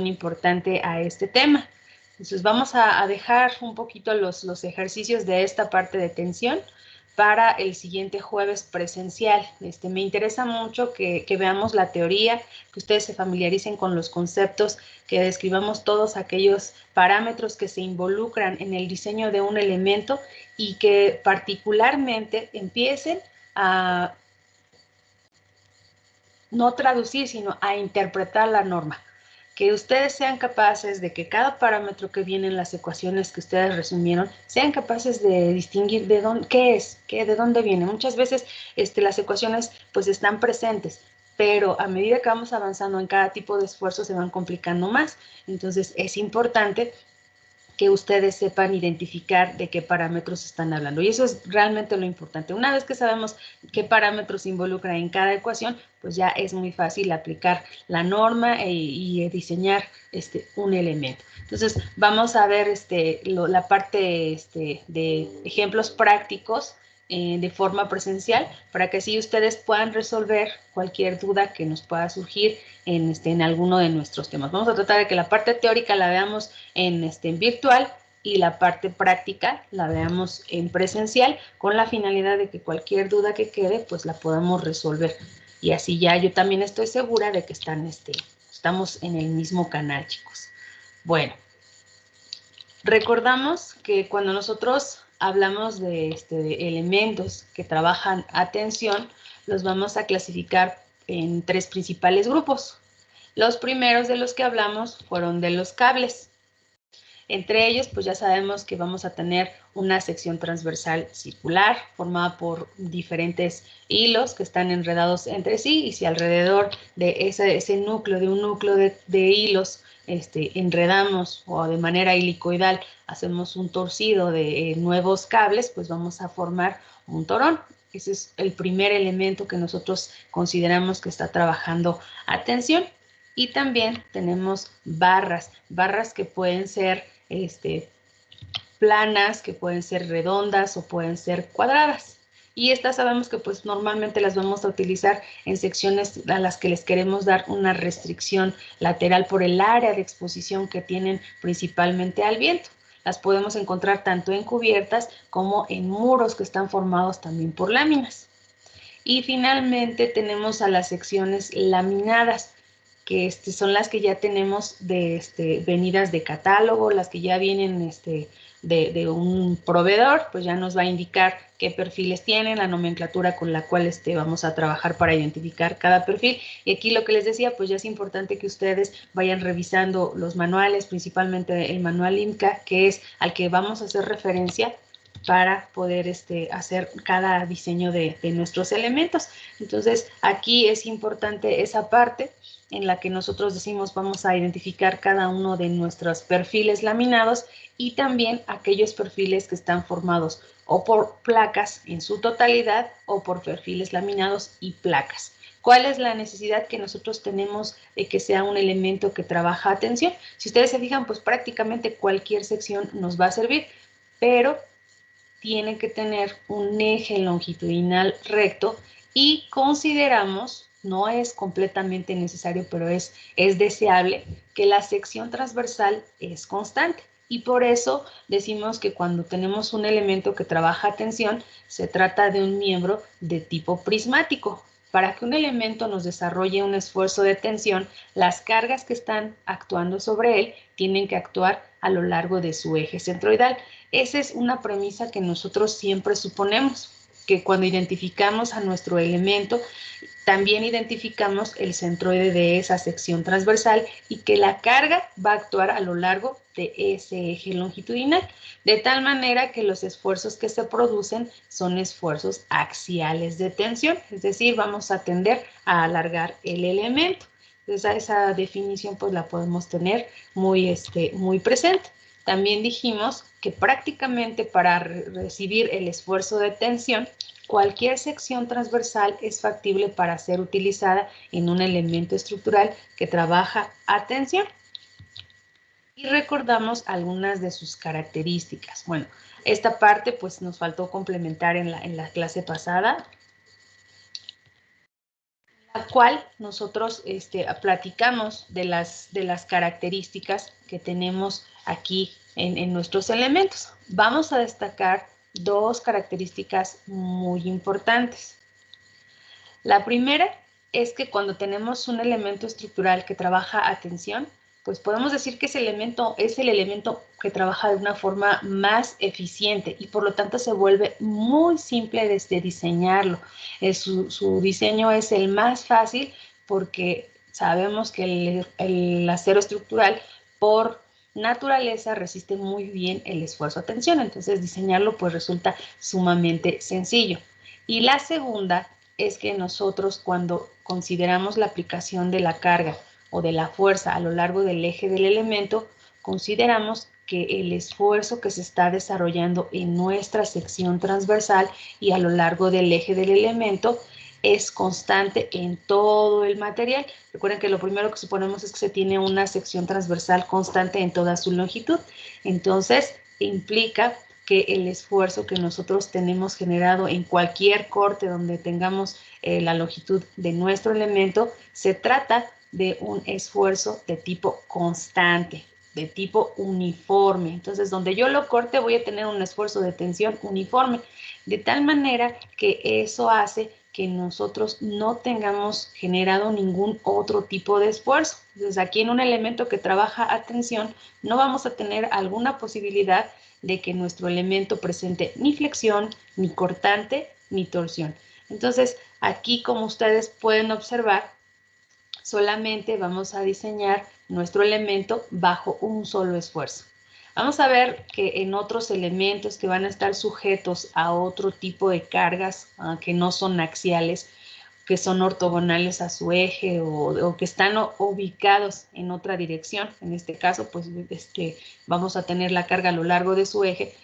importante a este tema. Entonces vamos a dejar un poquito los ejercicios de esta parte de tensión para el siguiente jueves presencial. Me interesa mucho que veamos la teoría, que ustedes se familiaricen con los conceptos, que describamos todos aquellos parámetros que se involucran en el diseño de un elemento y que particularmente empiecen a no traducir, sino a interpretar la norma. Que ustedes sean capaces de que cada parámetro que viene en las ecuaciones que ustedes resumieron, sean capaces de distinguir de dónde, qué es, de dónde viene. Muchas veces las ecuaciones pues están presentes, pero a medida que vamos avanzando en cada tipo de esfuerzo se van complicando más. Entonces es importante que ustedes sepan identificar de qué parámetros están hablando. Y eso es realmente lo importante. Una vez que sabemos qué parámetros se involucran en cada ecuación, pues ya es muy fácil aplicar la norma y diseñar un elemento. Entonces, vamos a ver la parte de ejemplos prácticos de forma presencial para que así ustedes puedan resolver cualquier duda que nos pueda surgir en alguno de nuestros temas. Vamos a tratar de que la parte teórica la veamos en virtual y la parte práctica la veamos en presencial con la finalidad de que cualquier duda que quede pues la podamos resolver. Y así ya yo también estoy segura de que estamos en el mismo canal, chicos. Bueno, recordamos que cuando nosotros hablamos de elementos que trabajan a tensión, los vamos a clasificar en 3 principales grupos. Los primeros de los que hablamos fueron de los cables. Entre ellos, pues ya sabemos que vamos a tener una sección transversal circular formada por diferentes hilos que están enredados entre sí, y si alrededor de ese núcleo, de un núcleo de hilos, enredamos o de manera helicoidal hacemos un torcido de nuevos cables, pues vamos a formar un torón. Ese es el primer elemento que nosotros consideramos que está trabajando a tensión. Y también tenemos barras que pueden ser planas, que pueden ser redondas o pueden ser cuadradas. Y estas sabemos que pues normalmente las vamos a utilizar en secciones a las que les queremos dar una restricción lateral por el área de exposición que tienen principalmente al viento. Las podemos encontrar tanto en cubiertas como en muros que están formados también por láminas. Y finalmente tenemos a las secciones laminadas, que son las que ya tenemos venidas de catálogo, las que ya vienen de un proveedor, pues ya nos va a indicar qué perfiles tienen, la nomenclatura con la cual vamos a trabajar para identificar cada perfil. Y aquí lo que les decía, pues ya es importante que ustedes vayan revisando los manuales, principalmente el manual IMCA, que es al que vamos a hacer referencia para poder hacer cada diseño de nuestros elementos. Entonces, aquí es importante esa parte en la que nosotros decimos vamos a identificar cada uno de nuestros perfiles laminados y también aquellos perfiles que están formados o por placas en su totalidad o por perfiles laminados y placas. ¿Cuál es la necesidad que nosotros tenemos de que sea un elemento que trabaja a tensión? Si ustedes se fijan, pues prácticamente cualquier sección nos va a servir, pero tiene que tener un eje longitudinal recto y consideramos, no es completamente necesario, pero es deseable, que la sección transversal es constante. Y por eso decimos que cuando tenemos un elemento que trabaja a tensión, se trata de un miembro de tipo prismático. Para que un elemento nos desarrolle un esfuerzo de tensión, las cargas que están actuando sobre él tienen que actuar a lo largo de su eje centroidal. Esa es una premisa que nosotros siempre suponemos, que cuando identificamos a nuestro elemento, también identificamos el centroide de esa sección transversal y que la carga va a actuar a lo largo de ese eje longitudinal, de tal manera que los esfuerzos que se producen son esfuerzos axiales de tensión, es decir, vamos a tender a alargar el elemento. Entonces, esa definición pues la podemos tener muy presente. También dijimos que prácticamente para recibir el esfuerzo de tensión, cualquier sección transversal es factible para ser utilizada en un elemento estructural que trabaja a tensión. Y recordamos algunas de sus características. Bueno, esta parte pues nos faltó complementar en la clase pasada. la cual nosotros platicamos de las características que tenemos aquí en nuestros elementos. Vamos a destacar dos características muy importantes. La primera es que cuando tenemos un elemento estructural que trabaja a tensión, pues podemos decir que ese elemento es el elemento que trabaja de una forma más eficiente y por lo tanto se vuelve muy simple desde diseñarlo. Su diseño es el más fácil porque sabemos que el acero estructural por naturaleza resiste muy bien el esfuerzo a tensión, entonces diseñarlo pues resulta sumamente sencillo. Y la segunda es que nosotros cuando consideramos la aplicación de la carga o de la fuerza a lo largo del eje del elemento, consideramos que el esfuerzo que se está desarrollando en nuestra sección transversal y a lo largo del eje del elemento es constante en todo el material. Recuerden que lo primero que suponemos es que se tiene una sección transversal constante en toda su longitud. Entonces, implica que el esfuerzo que nosotros tenemos generado en cualquier corte donde tengamos la longitud de nuestro elemento, se trata de un esfuerzo de tipo constante, de tipo uniforme. Entonces, donde yo lo corte voy a tener un esfuerzo de tensión uniforme, de tal manera que eso hace que nosotros no tengamos generado ningún otro tipo de esfuerzo. Entonces, aquí en un elemento que trabaja a tensión, no vamos a tener alguna posibilidad de que nuestro elemento presente ni flexión, ni cortante, ni torsión. Entonces, aquí como ustedes pueden observar, solamente vamos a diseñar nuestro elemento bajo un solo esfuerzo. Vamos a ver que en otros elementos que van a estar sujetos a otro tipo de cargas que no son axiales, que son ortogonales a su eje o que están ubicados en otra dirección, en este caso, pues vamos a tener la carga a lo largo de su eje.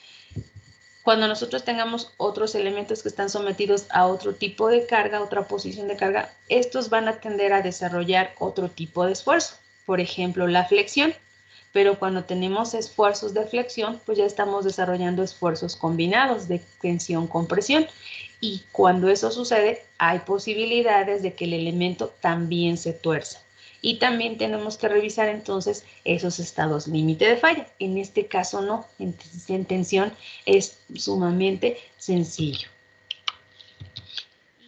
Cuando nosotros tengamos otros elementos que están sometidos a otro tipo de carga, otra posición de carga, estos van a tender a desarrollar otro tipo de esfuerzo. Por ejemplo, la flexión. Pero cuando tenemos esfuerzos de flexión, pues ya estamos desarrollando esfuerzos combinados de tensión con presión. Y cuando eso sucede, hay posibilidades de que el elemento también se tuerza. Y también tenemos que revisar entonces esos estados límite de falla. En este caso no, en tensión es sumamente sencillo.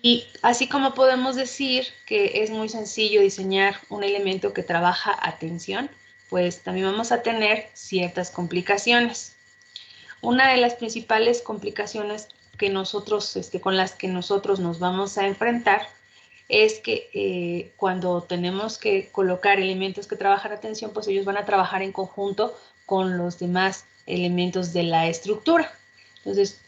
Y así como podemos decir que es muy sencillo diseñar un elemento que trabaja a tensión, pues también vamos a tener ciertas complicaciones. Una de las principales complicaciones que nosotros, con las que nosotros nos vamos a enfrentar es que cuando tenemos que colocar elementos que trabajan a tensión, pues ellos van a trabajar en conjunto con los demás elementos de la estructura. Entonces,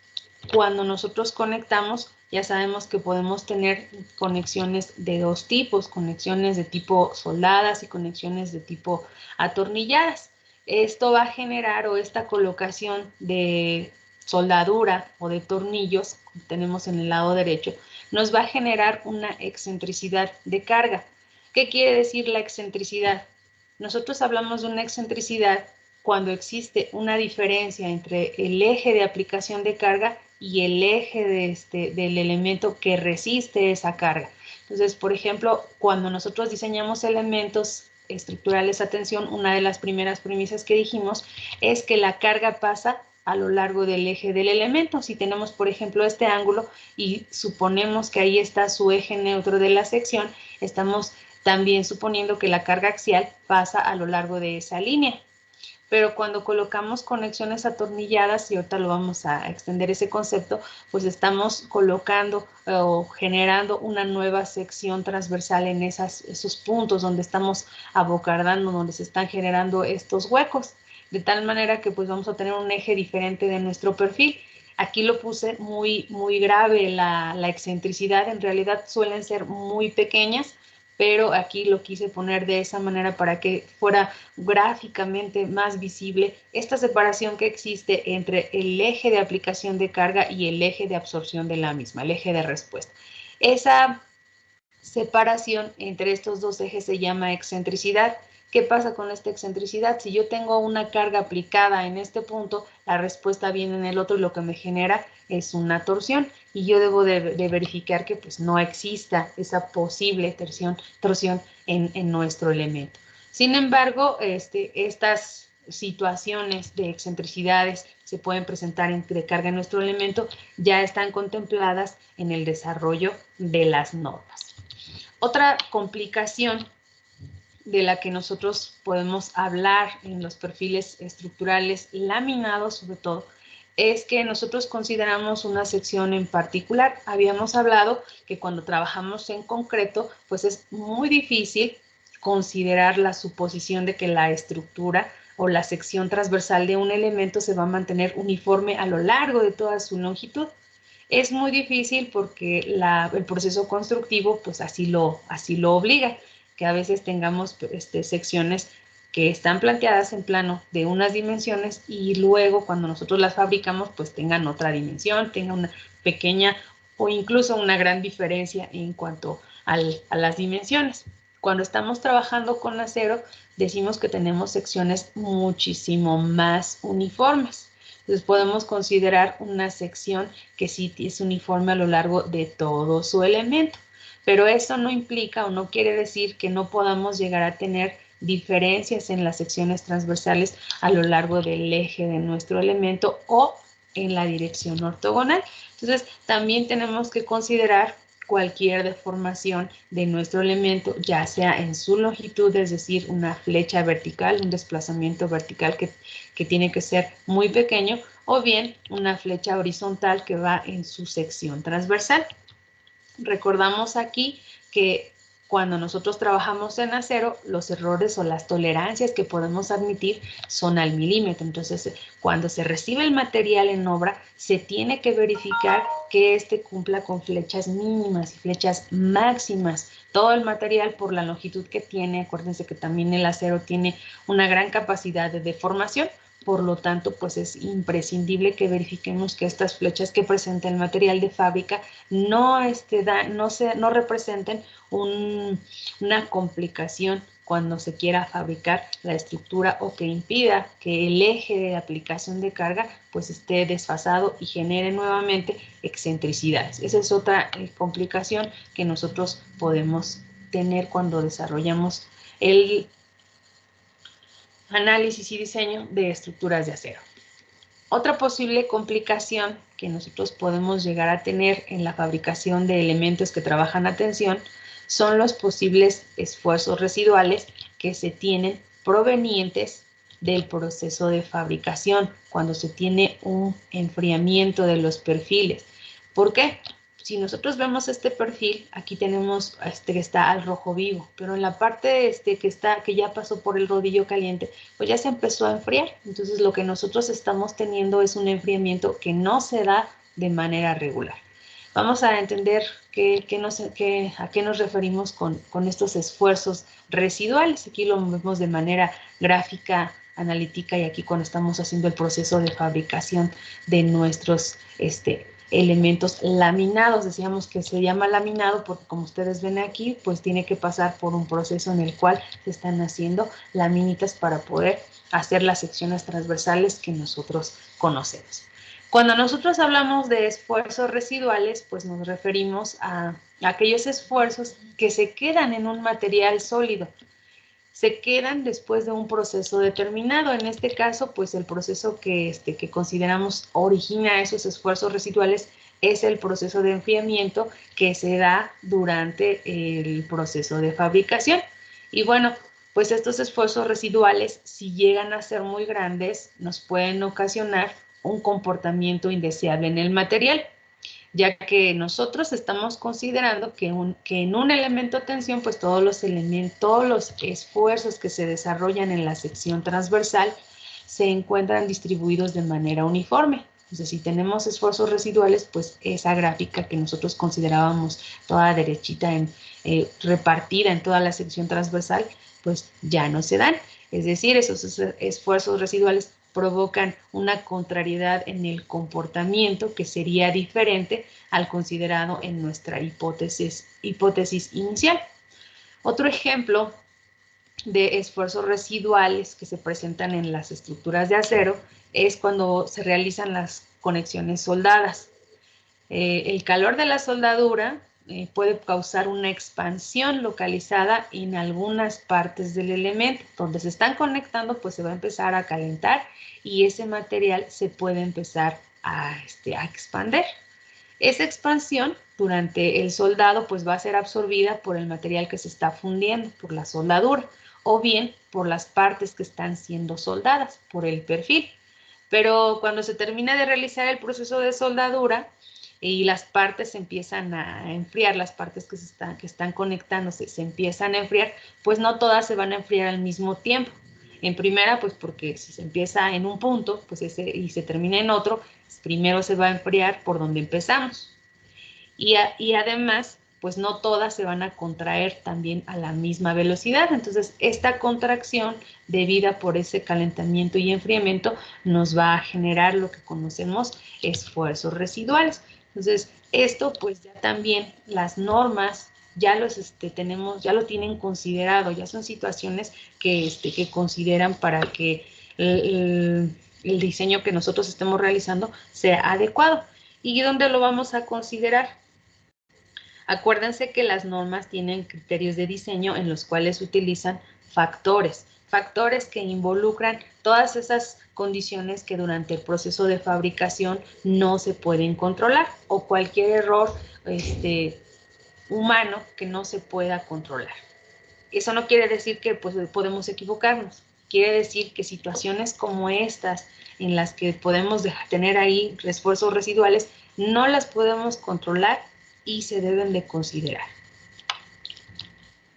cuando nosotros conectamos, ya sabemos que podemos tener conexiones de dos tipos, conexiones de tipo soldadas y conexiones de tipo atornilladas. Esto va a generar, o esta colocación de soldadura o de tornillos, como tenemos en el lado derecho, nos va a generar una excentricidad de carga. ¿Qué quiere decir la excentricidad? Nosotros hablamos de una excentricidad cuando existe una diferencia entre el eje de aplicación de carga y el eje del elemento que resiste esa carga. Entonces, por ejemplo, cuando nosotros diseñamos elementos estructurales a tensión, una de las primeras premisas que dijimos es que la carga pasa a lo largo del eje del elemento. Si tenemos, por ejemplo, este ángulo y suponemos que ahí está su eje neutro de la sección, estamos también suponiendo que la carga axial pasa a lo largo de esa línea. Pero cuando colocamos conexiones atornilladas, y ahorita lo vamos a extender ese concepto, pues estamos colocando o generando una nueva sección transversal en esos puntos donde estamos abocardando, donde se están generando estos huecos, de tal manera que pues vamos a tener un eje diferente de nuestro perfil. Aquí lo puse muy grave la excentricidad, en realidad suelen ser muy pequeñas, pero aquí lo quise poner de esa manera para que fuera gráficamente más visible esta separación que existe entre el eje de aplicación de carga y el eje de absorción de la misma, el eje de respuesta. Esa separación entre estos dos ejes se llama excentricidad. ¿Qué pasa con esta excentricidad? Si yo tengo una carga aplicada en este punto, la respuesta viene en el otro y lo que me genera es una torsión. y yo debo de verificar que pues no exista esa posible torsión en nuestro elemento. Sin embargo, estas situaciones de excentricidades que se pueden presentar de carga en nuestro elemento ya están contempladas en el desarrollo de las normas. Otra complicación de la que nosotros podemos hablar en los perfiles estructurales laminados, sobre todo, es que nosotros consideramos una sección en particular. Habíamos hablado que cuando trabajamos en concreto, pues es muy difícil considerar la suposición de que la estructura o la sección transversal de un elemento se va a mantener uniforme a lo largo de toda su longitud. Es muy difícil porque el proceso constructivo pues así lo obliga, que a veces tengamos secciones que están planteadas en plano de unas dimensiones y luego cuando nosotros las fabricamos pues tengan otra dimensión, tengan una pequeña o incluso una gran diferencia en cuanto a las dimensiones. Cuando estamos trabajando con acero decimos que tenemos secciones muchísimo más uniformes. Entonces podemos considerar una sección que sí es uniforme a lo largo de todo su elemento. Pero eso no implica o no quiere decir que no podamos llegar a tener diferencias en las secciones transversales a lo largo del eje de nuestro elemento o en la dirección ortogonal. Entonces, también tenemos que considerar cualquier deformación de nuestro elemento, ya sea en su longitud, es decir, una flecha vertical, un desplazamiento vertical que tiene que ser muy pequeño, o bien una flecha horizontal que va en su sección transversal. Recordamos aquí que cuando nosotros trabajamos en acero, los errores o las tolerancias que podemos admitir son al milímetro. Entonces, cuando se recibe el material en obra, se tiene que verificar que cumpla con flechas mínimas y flechas máximas. Todo el material por la longitud que tiene, acuérdense que también el acero tiene una gran capacidad de deformación. Por lo tanto, pues es imprescindible que verifiquemos que estas flechas que presenta el material de fábrica no representen una complicación cuando se quiera fabricar la estructura o que impida que el eje de aplicación de carga pues esté desfasado y genere nuevamente excentricidades. Esa es otra complicación que nosotros podemos tener cuando desarrollamos el análisis y diseño de estructuras de acero. Otra posible complicación que nosotros podemos llegar a tener en la fabricación de elementos que trabajan a tensión son los posibles esfuerzos residuales que se tienen provenientes del proceso de fabricación cuando se tiene un enfriamiento de los perfiles. ¿Por qué? Si nosotros vemos este perfil, aquí tenemos que está al rojo vivo, pero en la parte que ya pasó por el rodillo caliente, pues ya se empezó a enfriar. Entonces lo que nosotros estamos teniendo es un enfriamiento que no se da de manera regular. Vamos a entender a qué nos referimos con estos esfuerzos residuales. Aquí lo vemos de manera gráfica, analítica, y aquí cuando estamos haciendo el proceso de fabricación de nuestros elementos laminados. Decíamos que se llama laminado porque, como ustedes ven aquí, pues tiene que pasar por un proceso en el cual se están haciendo laminitas para poder hacer las secciones transversales que nosotros conocemos. Cuando nosotros hablamos de esfuerzos residuales, pues nos referimos a aquellos esfuerzos que se quedan en un material sólido. Se quedan después de un proceso determinado. En este caso, pues el proceso que consideramos origina esos esfuerzos residuales es el proceso de enfriamiento que se da durante el proceso de fabricación. Y bueno, pues estos esfuerzos residuales, si llegan a ser muy grandes, nos pueden ocasionar un comportamiento indeseable en el material, ya que nosotros estamos considerando que en un elemento de tensión, pues todos los esfuerzos que se desarrollan en la sección transversal se encuentran distribuidos de manera uniforme. Entonces, si tenemos esfuerzos residuales, pues esa gráfica que nosotros considerábamos toda derechita, repartida en toda la sección transversal, pues ya no se dan. Es decir, esos esfuerzos residuales provocan una contrariedad en el comportamiento que sería diferente al considerado en nuestra hipótesis inicial. Otro ejemplo de esfuerzos residuales que se presentan en las estructuras de acero es cuando se realizan las conexiones soldadas. El calor de la soldadura puede causar una expansión localizada en algunas partes del elemento. Donde se están conectando, pues se va a empezar a calentar y ese material se puede empezar a expandir. Esa expansión durante el soldado pues va a ser absorbida por el material que se está fundiendo, por la soldadura, o bien por las partes que están siendo soldadas, por el perfil. Pero cuando se termina de realizar el proceso de soldadura y las partes empiezan a enfriar, las partes que están conectándose se empiezan a enfriar, pues no todas se van a enfriar al mismo tiempo. En primera, pues porque si se empieza en un punto pues y se termina en otro, primero se va a enfriar por donde empezamos. Y además, pues no todas se van a contraer también a la misma velocidad. Entonces, esta contracción debida por ese calentamiento y enfriamiento nos va a generar lo que conocemos esfuerzos residuales. Entonces, esto pues ya también las normas ya los tenemos, ya lo tienen considerado, ya son situaciones que consideran para que el diseño que nosotros estemos realizando sea adecuado. ¿Y dónde lo vamos a considerar? Acuérdense que las normas tienen criterios de diseño en los cuales utilizan factores que involucran todas esas condiciones que durante el proceso de fabricación no se pueden controlar o cualquier error humano que no se pueda controlar. Eso no quiere decir que pues, podemos equivocarnos, quiere decir que situaciones como estas en las que podemos tener ahí esfuerzos residuales no las podemos controlar y se deben de considerar.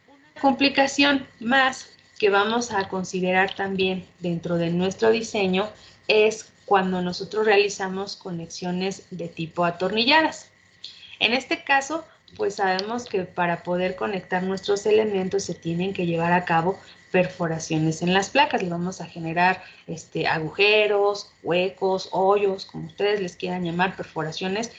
Una complicación más que vamos a considerar también dentro de nuestro diseño es cuando nosotros realizamos conexiones de tipo atornilladas. En este caso, pues sabemos que para poder conectar nuestros elementos se tienen que llevar a cabo perforaciones en las placas. Le vamos a generar agujeros, huecos, hoyos, como ustedes les quieran llamar, perforaciones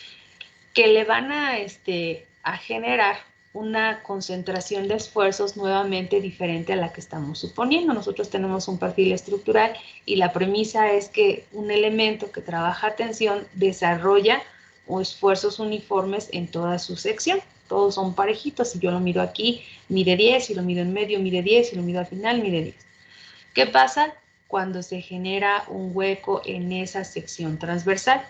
que le van a generar una concentración de esfuerzos nuevamente diferente a la que estamos suponiendo. Nosotros tenemos un perfil estructural y la premisa es que un elemento que trabaja tensión desarrolla esfuerzos uniformes en toda su sección. Todos son parejitos. Si yo lo miro aquí, mide 10, si lo mido en medio, mide 10, si lo mido al final, mide 10. ¿Qué pasa cuando se genera un hueco en esa sección transversal?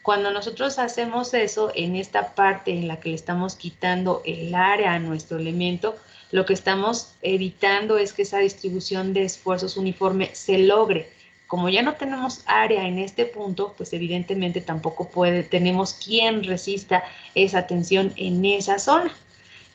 Cuando nosotros hacemos eso, en esta parte en la que le estamos quitando el área a nuestro elemento, lo que estamos evitando es que esa distribución de esfuerzos uniforme se logre. Como ya no tenemos área en este punto, pues evidentemente tampoco tenemos quien resista esa tensión en esa zona.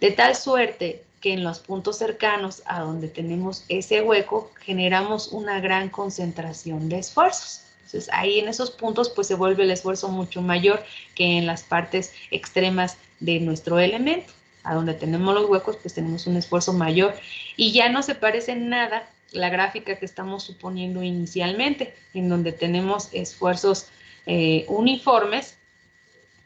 De tal suerte que en los puntos cercanos a donde tenemos ese hueco, generamos una gran concentración de esfuerzos. Entonces, ahí en esos puntos, pues se vuelve el esfuerzo mucho mayor que en las partes extremas de nuestro elemento. A donde tenemos los huecos, pues tenemos un esfuerzo mayor y ya no se parece en nada la gráfica que estamos suponiendo inicialmente, en donde tenemos esfuerzos uniformes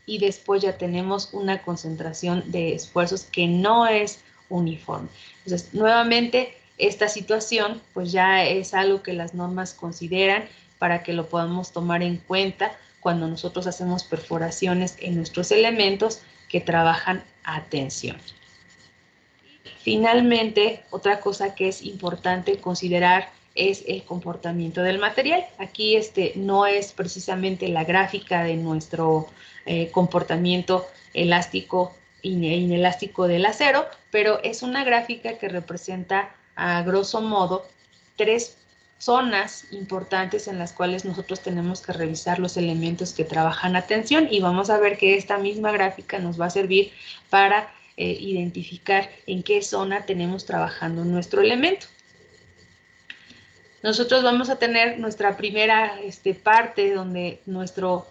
y después ya tenemos una concentración de esfuerzos que no es uniforme. Entonces, nuevamente, esta situación pues ya es algo que las normas consideran para que lo podamos tomar en cuenta cuando nosotros hacemos perforaciones en nuestros elementos que trabajan a tensión. Finalmente, otra cosa que es importante considerar es el comportamiento del material. Aquí no es precisamente la gráfica de nuestro comportamiento elástico e inelástico del acero, pero es una gráfica que representa a grosso modo 3 zonas importantes en las cuales nosotros tenemos que revisar los elementos que trabajan a tensión y vamos a ver que esta misma gráfica nos va a servir para identificar en qué zona tenemos trabajando nuestro elemento. Nosotros vamos a tener nuestra primera parte donde nuestro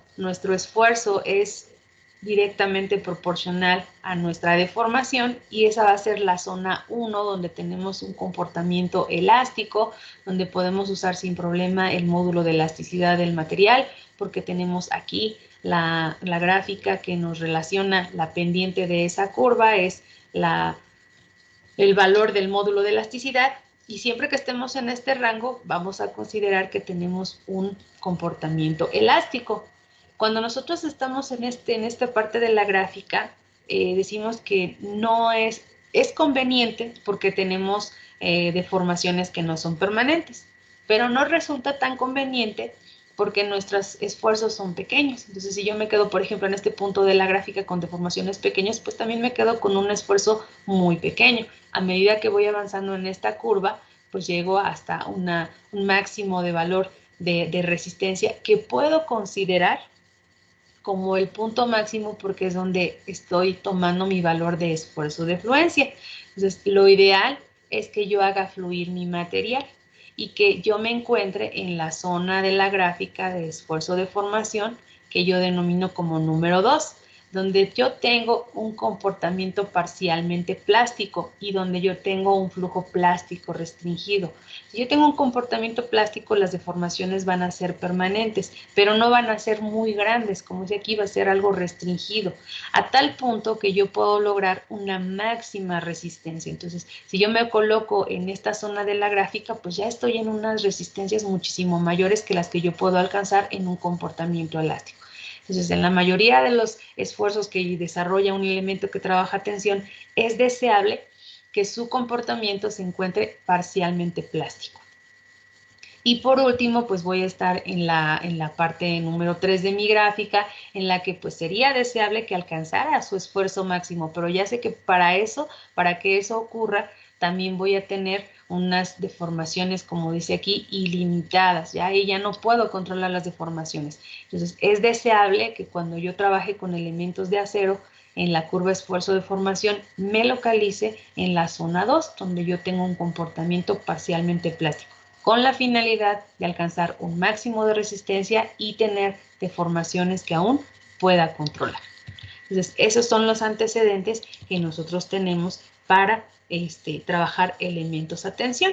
esfuerzo es directamente proporcional a nuestra deformación y esa va a ser la zona 1 donde tenemos un comportamiento elástico, donde podemos usar sin problema el módulo de elasticidad del material porque tenemos aquí la gráfica que nos relaciona la pendiente de esa curva es el valor del módulo de elasticidad y siempre que estemos en este rango vamos a considerar que tenemos un comportamiento elástico. Cuando nosotros estamos en esta parte de la gráfica, decimos que no es conveniente porque tenemos deformaciones que no son permanentes, pero no resulta tan conveniente porque nuestros esfuerzos son pequeños. Entonces, si yo me quedo, por ejemplo, en este punto de la gráfica con deformaciones pequeñas, pues también me quedo con un esfuerzo muy pequeño. A medida que voy avanzando en esta curva, pues llego hasta un máximo de valor de resistencia que puedo considerar como el punto máximo porque es donde estoy tomando mi valor de esfuerzo de fluencia. Entonces, lo ideal es que yo haga fluir mi material y que yo me encuentre en la zona de la gráfica de esfuerzo de formación que yo denomino como número 2, donde yo tengo un comportamiento parcialmente plástico y donde yo tengo un flujo plástico restringido. Si yo tengo un comportamiento plástico, las deformaciones van a ser permanentes, pero no van a ser muy grandes, como si aquí va a ser algo restringido, a tal punto que yo puedo lograr una máxima resistencia. Entonces, si yo me coloco en esta zona de la gráfica, pues ya estoy en unas resistencias muchísimo mayores que las que yo puedo alcanzar en un comportamiento elástico. Entonces, en la mayoría de los esfuerzos que desarrolla un elemento que trabaja tensión, es deseable que su comportamiento se encuentre parcialmente plástico. Y por último, pues voy a estar en la parte número 3 de mi gráfica, en la que pues sería deseable que alcanzara su esfuerzo máximo, pero ya sé que para que eso ocurra, también voy a tener unas deformaciones, como dice aquí, ilimitadas, ¿ya? Y ya no puedo controlar las deformaciones. Entonces, es deseable que cuando yo trabaje con elementos de acero, en la curva esfuerzo de formación, me localice en la zona 2, donde yo tengo un comportamiento parcialmente plástico, con la finalidad de alcanzar un máximo de resistencia y tener deformaciones que aún pueda controlar. Entonces, esos son los antecedentes que nosotros tenemos para trabajar elementos a tensión.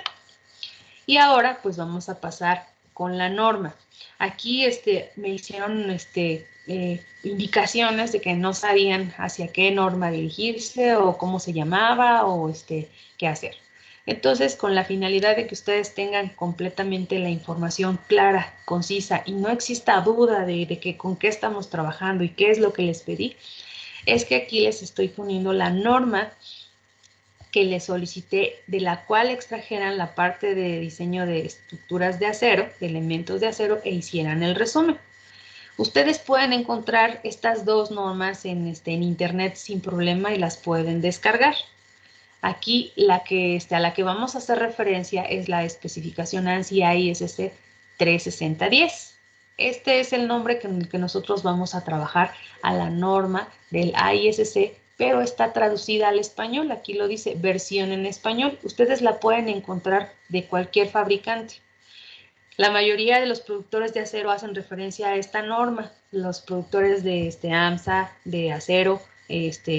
Y ahora, pues vamos a pasar con la norma. Aquí me hicieron indicaciones de que no sabían hacia qué norma dirigirse o cómo se llamaba o qué hacer. Entonces, con la finalidad de que ustedes tengan completamente la información clara, concisa y no exista duda de que con qué estamos trabajando y qué es lo que les pedí, es que aquí les estoy poniendo la norma que les solicité, de la cual extrajeran la parte de diseño de estructuras de acero, de elementos de acero, e hicieran el resumen. Ustedes pueden encontrar estas dos normas en internet sin problema y las pueden descargar. Aquí a la que vamos a hacer referencia es la especificación ANSI ISC 36010. Este es el nombre con el que nosotros vamos a trabajar a la norma del ISC, pero está traducida al español. Aquí lo dice versión en español. Ustedes la pueden encontrar de cualquier fabricante. La mayoría de los productores de acero hacen referencia a esta norma. Los productores de AMSA, de acero,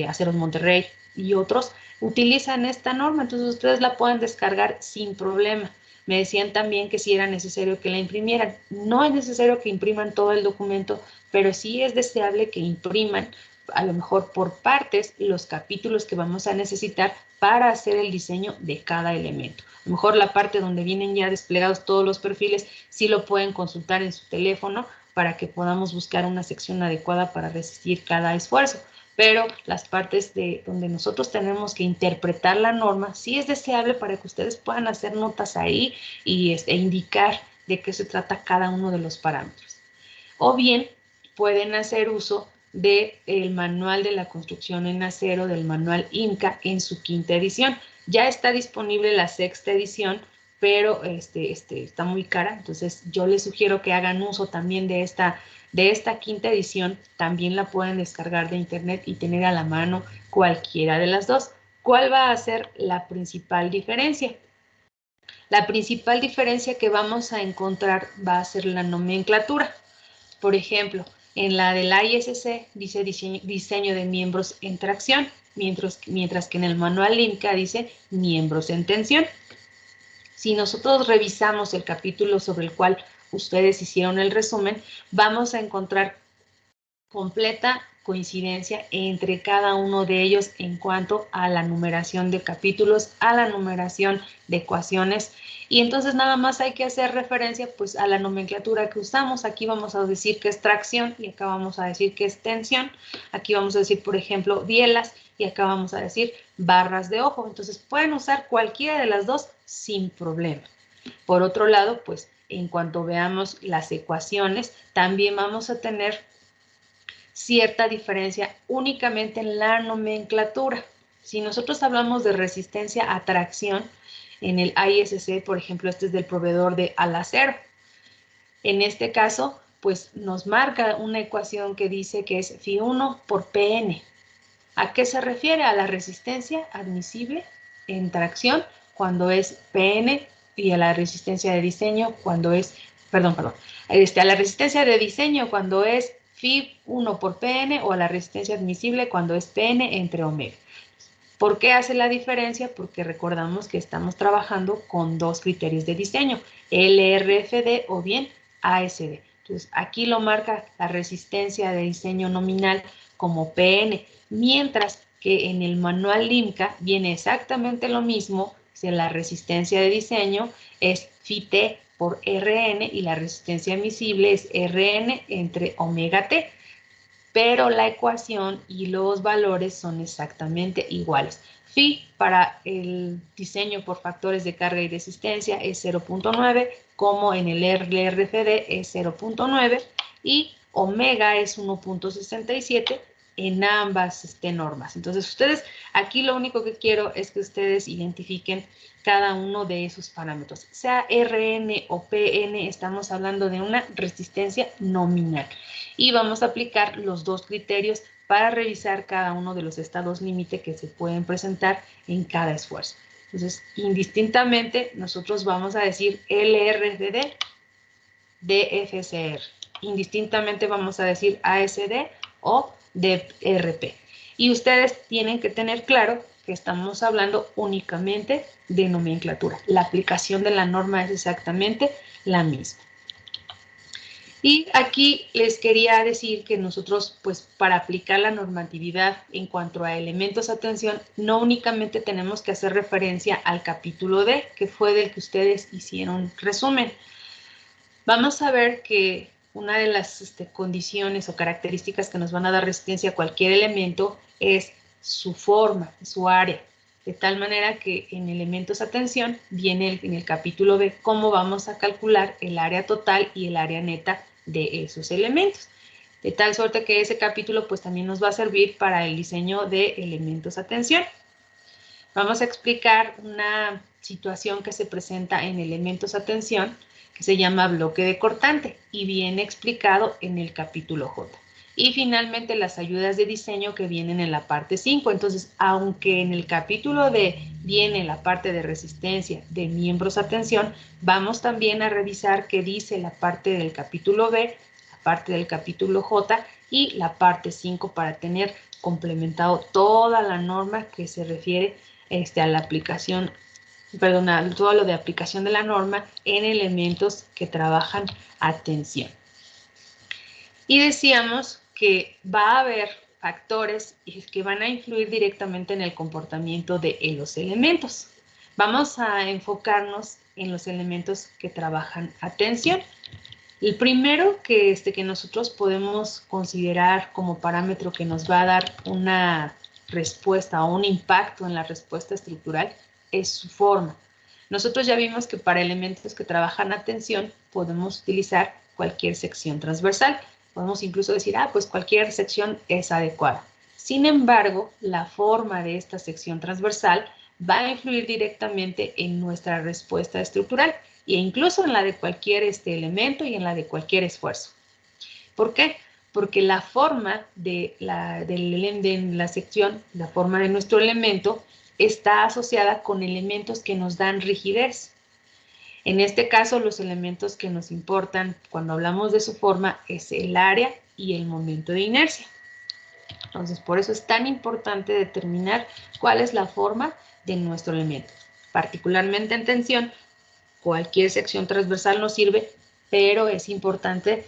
Aceros Monterrey y otros utilizan esta norma, entonces ustedes la pueden descargar sin problema. Me decían también que si era necesario que la imprimieran. No es necesario que impriman todo el documento, pero sí es deseable que impriman, a lo mejor por partes, los capítulos que vamos a necesitar para hacer el diseño de cada elemento. A lo mejor la parte donde vienen ya desplegados todos los perfiles, sí lo pueden consultar en su teléfono para que podamos buscar una sección adecuada para resistir cada esfuerzo. Pero las partes donde nosotros tenemos que interpretar la norma, sí es deseable para que ustedes puedan hacer notas ahí y indicar de qué se trata cada uno de los parámetros. O bien pueden hacer uso del manual de la construcción en acero, del manual IMCA en su 5ª edición. Ya está disponible la 6ª edición, pero está muy cara, entonces yo les sugiero que hagan uso también de esta 5ª edición. También la pueden descargar de internet y tener a la mano cualquiera de las dos. ¿Cuál va a ser la principal diferencia? La principal diferencia que vamos a encontrar va a ser la nomenclatura. Por ejemplo, en la del ISC dice diseño de miembros en tracción, mientras que en el manual IMCA dice miembros en tensión. Si nosotros revisamos el capítulo sobre el cual ustedes hicieron el resumen, vamos a encontrar completa coincidencia entre cada uno de ellos en cuanto a la numeración de capítulos, a la numeración de ecuaciones. Y entonces nada más hay que hacer referencia pues a la nomenclatura que usamos. Aquí vamos a decir que es tracción y acá vamos a decir que es tensión. Aquí vamos a decir, por ejemplo, bielas y acá vamos a decir barras de ojo. Entonces pueden usar cualquiera de las dos sin problema. Por otro lado, pues en cuanto veamos las ecuaciones, también vamos a tener cierta diferencia únicamente en la nomenclatura. Si nosotros hablamos de resistencia a tracción, en el ISC, por ejemplo, este es del proveedor de Alacero. En este caso, pues nos marca una ecuación que dice que es Φ1 por Pn. ¿A qué se refiere? A la resistencia admisible en tracción cuando es Pn y a la resistencia de diseño cuando es, a la resistencia de diseño cuando es Φ1 por Pn o a la resistencia admisible cuando es Pn entre omega. ¿Por qué hace la diferencia? Porque recordamos que estamos trabajando con dos criterios de diseño, LRFD o bien ASD. Entonces, aquí lo marca la resistencia de diseño nominal como PN, mientras que en el manual LIMCA viene exactamente lo mismo, si la resistencia de diseño es Φt por Rn y la resistencia admisible es Rn entre omega T. Pero la ecuación y los valores son exactamente iguales. Phi para el diseño por factores de carga y resistencia es 0.9, como en el LRFD es 0.9 y omega es 1.67 en ambas normas. Entonces ustedes, aquí lo único que quiero es que ustedes identifiquen cada uno de esos parámetros. Sea Rn o Pn, estamos hablando de una resistencia nominal. Y vamos a aplicar los dos criterios para revisar cada uno de los estados límite que se pueden presentar en cada esfuerzo. Entonces, indistintamente, nosotros vamos a decir LRFD, DFCR. Indistintamente vamos a decir ASD o DRP. Y ustedes tienen que tener claro que estamos hablando únicamente de nomenclatura. La aplicación de la norma es exactamente la misma. Y aquí les quería decir que nosotros, pues, para aplicar la normatividad en cuanto a elementos a tensión, no únicamente tenemos que hacer referencia al capítulo D, que fue del que ustedes hicieron resumen. Vamos a ver que una de las condiciones o características que nos van a dar resistencia a cualquier elemento es su forma, su área. De tal manera que en elementos a tensión viene en el capítulo B cómo vamos a calcular el área total y el área neta de esos elementos. De tal suerte que ese capítulo pues también nos va a servir para el diseño de elementos a tensión. Vamos a explicar una situación que se presenta en elementos a tensión que se llama bloque de cortante y viene explicado en el capítulo J. Y finalmente las ayudas de diseño que vienen en la parte 5. Entonces, aunque en el capítulo D viene la parte de resistencia de miembros a tensión, vamos también a revisar qué dice la parte del capítulo B, la parte del capítulo J y la parte 5 para tener complementado toda la norma que se refiere a la aplicación, todo lo de aplicación de la norma en elementos que trabajan a tensión. Y decíamos que va a haber factores que van a influir directamente en el comportamiento de los elementos. Vamos a enfocarnos en los elementos que trabajan a tensión. El primero que nosotros podemos considerar como parámetro que nos va a dar una respuesta o un impacto en la respuesta estructural es su forma. Nosotros ya vimos que para elementos que trabajan a tensión podemos utilizar cualquier sección transversal. Podemos incluso decir, pues cualquier sección es adecuada. Sin embargo, la forma de esta sección transversal va a influir directamente en nuestra respuesta estructural e incluso en la de cualquier elemento y en la de cualquier esfuerzo. ¿Por qué? Porque la forma de la sección, la forma de nuestro elemento, está asociada con elementos que nos dan rigidez. En este caso, los elementos que nos importan cuando hablamos de su forma es el área y el momento de inercia. Entonces, por eso es tan importante determinar cuál es la forma de nuestro elemento. Particularmente en tensión, cualquier sección transversal nos sirve, pero es importante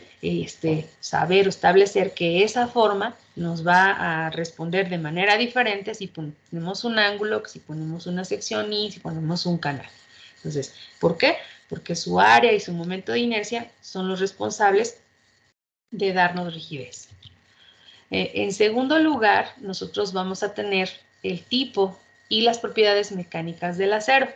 saber o establecer que esa forma nos va a responder de manera diferente si ponemos un ángulo, si ponemos una sección y si ponemos un canal. Entonces, ¿por qué? Porque su área y su momento de inercia son los responsables de darnos rigidez. En segundo lugar, nosotros vamos a tener el tipo y las propiedades mecánicas del acero.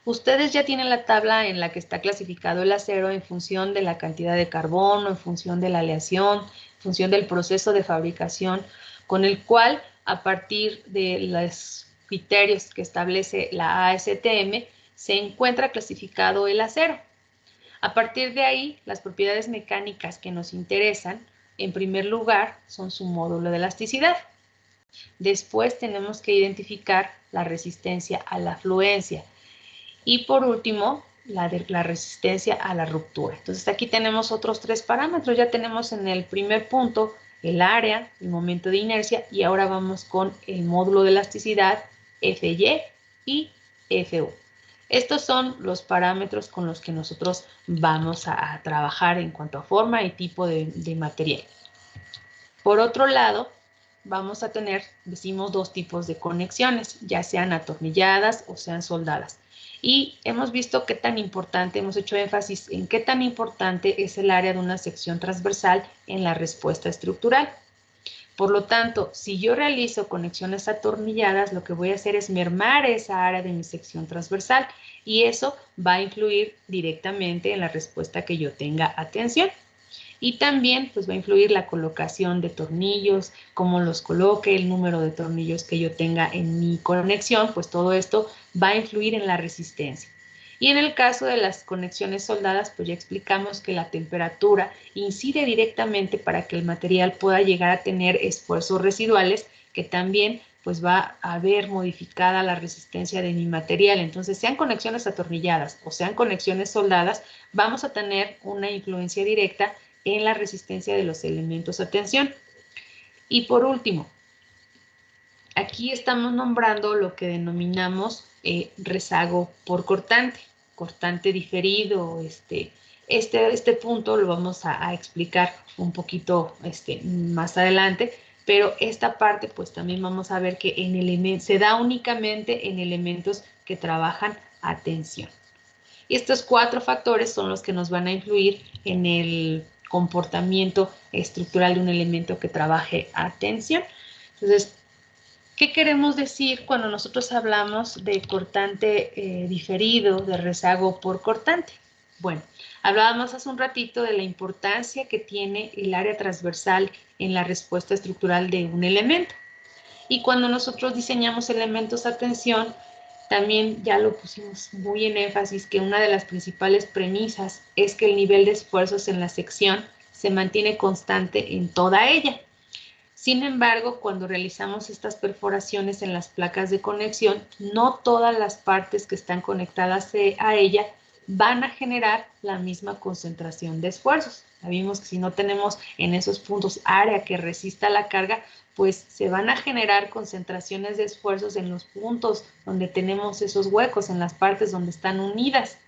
Ustedes ya tienen la tabla en la que está clasificado el acero en función de la cantidad de carbono, en función de la aleación, en función del proceso de fabricación, con el cual, a partir de los criterios que establece la ASTM, se encuentra clasificado el acero. A partir de ahí, las propiedades mecánicas que nos interesan, en primer lugar, son su módulo de elasticidad. Después tenemos que identificar la resistencia a la fluencia. Y por último, la resistencia a la ruptura. Entonces aquí tenemos otros 3 parámetros. Ya tenemos en el primer punto el área, el momento de inercia, y ahora vamos con el módulo de elasticidad, Fy y Fu. Estos son los parámetros con los que nosotros vamos a trabajar en cuanto a forma y tipo de material. Por otro lado, vamos a tener, decimos, 2 tipos de conexiones, ya sean atornilladas o sean soldadas. Y hemos visto qué tan importante, hemos hecho énfasis en qué tan importante es el área de una sección transversal en la respuesta estructural. Por lo tanto, si yo realizo conexiones atornilladas, lo que voy a hacer es mermar esa área de mi sección transversal y eso va a influir directamente en la respuesta que yo tenga a tensión. Y también pues va a influir la colocación de tornillos, cómo los coloque, el número de tornillos que yo tenga en mi conexión, pues todo esto va a influir en la resistencia. Y en el caso de las conexiones soldadas, pues ya explicamos que la temperatura incide directamente para que el material pueda llegar a tener esfuerzos residuales que también pues va a ver modificada la resistencia de mi material. Entonces, sean conexiones atornilladas o sean conexiones soldadas, vamos a tener una influencia directa en la resistencia de los elementos a tensión. Y por último, aquí estamos nombrando lo que denominamos rezago por cortante, cortante diferido. Este punto lo vamos a explicar un poquito más adelante, pero esta parte pues también vamos a ver que se da únicamente en elementos que trabajan a tensión. Y estos 4 factores son los que nos van a influir en el comportamiento estructural de un elemento que trabaje a tensión. Entonces, ¿qué queremos decir cuando nosotros hablamos de cortante diferido, de rezago por cortante? Bueno, hablábamos hace un ratito de la importancia que tiene el área transversal en la respuesta estructural de un elemento. Y cuando nosotros diseñamos elementos a tensión, también ya lo pusimos muy en énfasis que una de las principales premisas es que el nivel de esfuerzos en la sección se mantiene constante en toda ella. Sin embargo, cuando realizamos estas perforaciones en las placas de conexión, no todas las partes que están conectadas a ella van a generar la misma concentración de esfuerzos. Ya vimos que si no tenemos en esos puntos área que resista la carga, pues se van a generar concentraciones de esfuerzos en los puntos donde tenemos esos huecos, en las partes donde están unidas.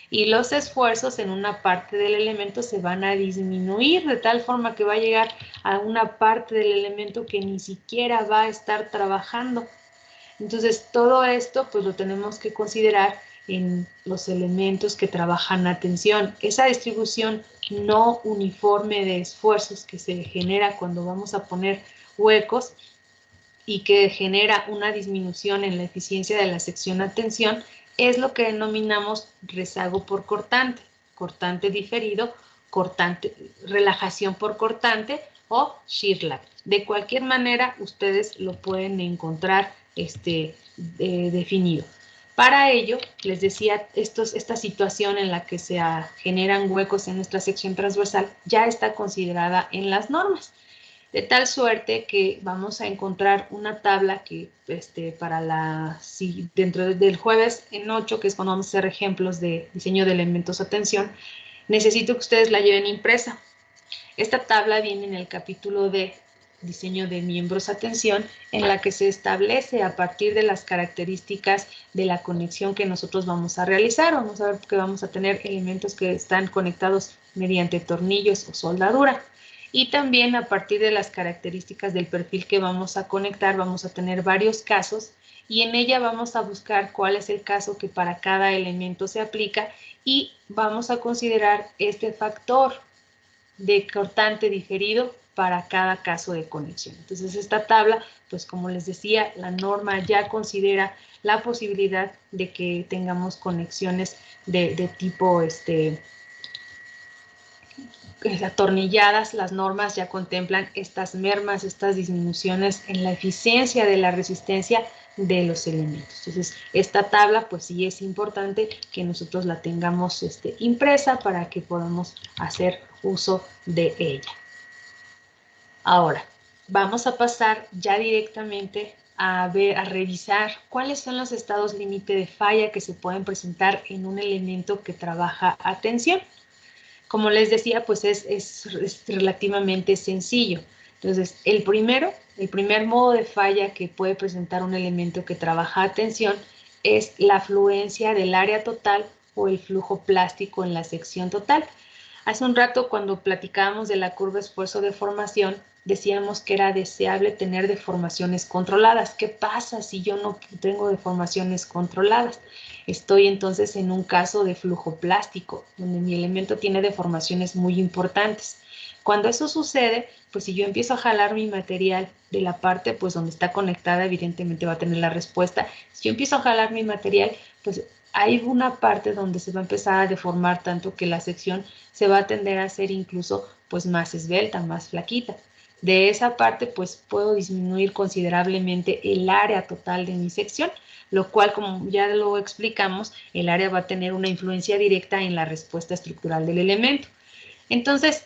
Y los esfuerzos en una parte del elemento se van a disminuir de tal forma que va a llegar a una parte del elemento que ni siquiera va a estar trabajando. Entonces, todo esto pues lo tenemos que considerar en los elementos que trabajan a tensión. Esa distribución no uniforme de esfuerzos que se genera cuando vamos a poner huecos y que genera una disminución en la eficiencia de la sección a tensión es lo que denominamos rezago por cortante, cortante diferido, cortante, relajación por cortante o shear lag. De cualquier manera, ustedes lo pueden encontrar definido. Para ello, les decía, esta situación en la que se generan huecos en nuestra sección transversal ya está considerada en las normas. De tal suerte que vamos a encontrar una tabla que dentro del jueves en 8, que es cuando vamos a hacer ejemplos de diseño de elementos a tensión, necesito que ustedes la lleven impresa. Esta tabla viene en el capítulo D diseño de miembros a tensión, en la que se establece a partir de las características de la conexión que nosotros vamos a realizar. Vamos a ver que vamos a tener elementos que están conectados mediante tornillos o soldadura. Y también a partir de las características del perfil que vamos a conectar, vamos a tener varios casos y en ella vamos a buscar cuál es el caso que para cada elemento se aplica y vamos a considerar este factor de cortante diferido para cada caso de conexión. Entonces esta tabla, pues como les decía, la norma ya considera la posibilidad de que tengamos conexiones de tipo atornilladas. Las normas ya contemplan estas mermas, estas disminuciones en la eficiencia de la resistencia de los elementos. Entonces, esta tabla, pues sí es importante que nosotros la tengamos impresa para que podamos hacer uso de ella. Ahora, vamos a pasar ya directamente a revisar cuáles son los estados límite de falla que se pueden presentar en un elemento que trabaja a tensión. Como les decía, pues es relativamente sencillo. Entonces, el primer modo de falla que puede presentar un elemento que trabaja a tensión es la afluencia del área total o el flujo plástico en la sección total. Hace un rato, cuando platicábamos de la curva esfuerzo-deformación, decíamos que era deseable tener deformaciones controladas. ¿Qué pasa si yo no tengo deformaciones controladas? Estoy entonces en un caso de flujo plástico, donde mi elemento tiene deformaciones muy importantes. Cuando eso sucede, pues si yo empiezo a jalar mi material de la parte pues donde está conectada, evidentemente va a tener la respuesta. Si yo empiezo a jalar mi material, pues hay una parte donde se va a empezar a deformar tanto que la sección se va a tender a ser incluso pues más esbelta, más flaquita. De esa parte pues puedo disminuir considerablemente el área total de mi sección, lo cual, como ya lo explicamos, el área va a tener una influencia directa en la respuesta estructural del elemento. Entonces,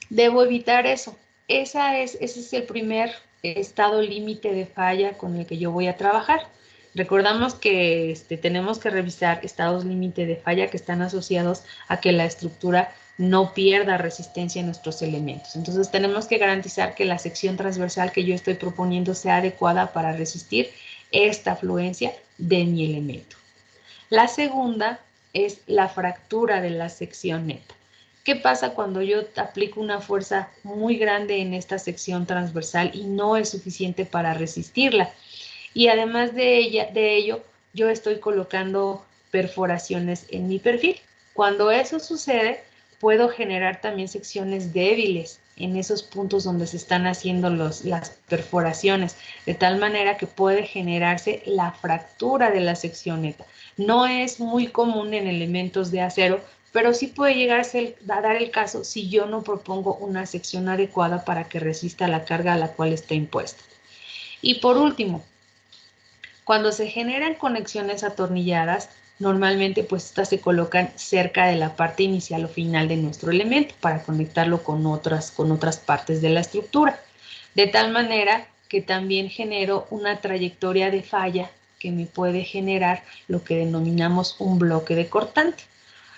debo evitar eso. Ese es el primer estado límite de falla con el que yo voy a trabajar. Recordamos que tenemos que revisar estados límite de falla que están asociados a que la estructura no pierda resistencia en nuestros elementos. Entonces tenemos que garantizar que la sección transversal que yo estoy proponiendo sea adecuada para resistir esta afluencia de mi elemento. La segunda es la fractura de la sección neta. ¿Qué pasa cuando yo aplico una fuerza muy grande en esta sección transversal y no es suficiente para resistirla? Y además de ello, yo estoy colocando perforaciones en mi perfil. Cuando eso sucede, puedo generar también secciones débiles en esos puntos donde se están haciendo las perforaciones, de tal manera que puede generarse la fractura de la sección neta. No es muy común en elementos de acero, pero sí puede llegarse a dar el caso si yo no propongo una sección adecuada para que resista la carga a la cual está impuesta. Y por último, cuando se generan conexiones atornilladas, normalmente pues estas se colocan cerca de la parte inicial o final de nuestro elemento para conectarlo con otras partes de la estructura. De tal manera que también genero una trayectoria de falla que me puede generar lo que denominamos un bloque de cortante.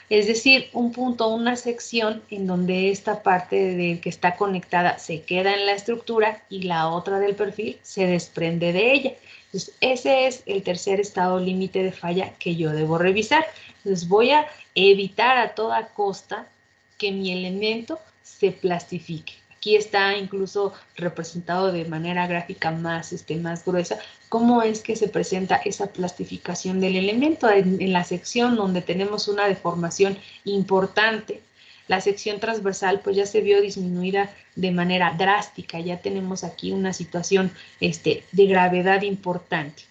Es decir, un punto, una sección en donde esta parte de que está conectada se queda en la estructura y la otra del perfil se desprende de ella. Entonces, ese es el tercer estado límite de falla que yo debo revisar. Entonces, voy a evitar a toda costa que mi elemento se plastifique. Aquí está incluso representado de manera gráfica más gruesa cómo es que se presenta esa plastificación del elemento en la sección donde tenemos una deformación importante. La sección transversal pues ya se vio disminuida de manera drástica, ya tenemos aquí una situación de gravedad importante.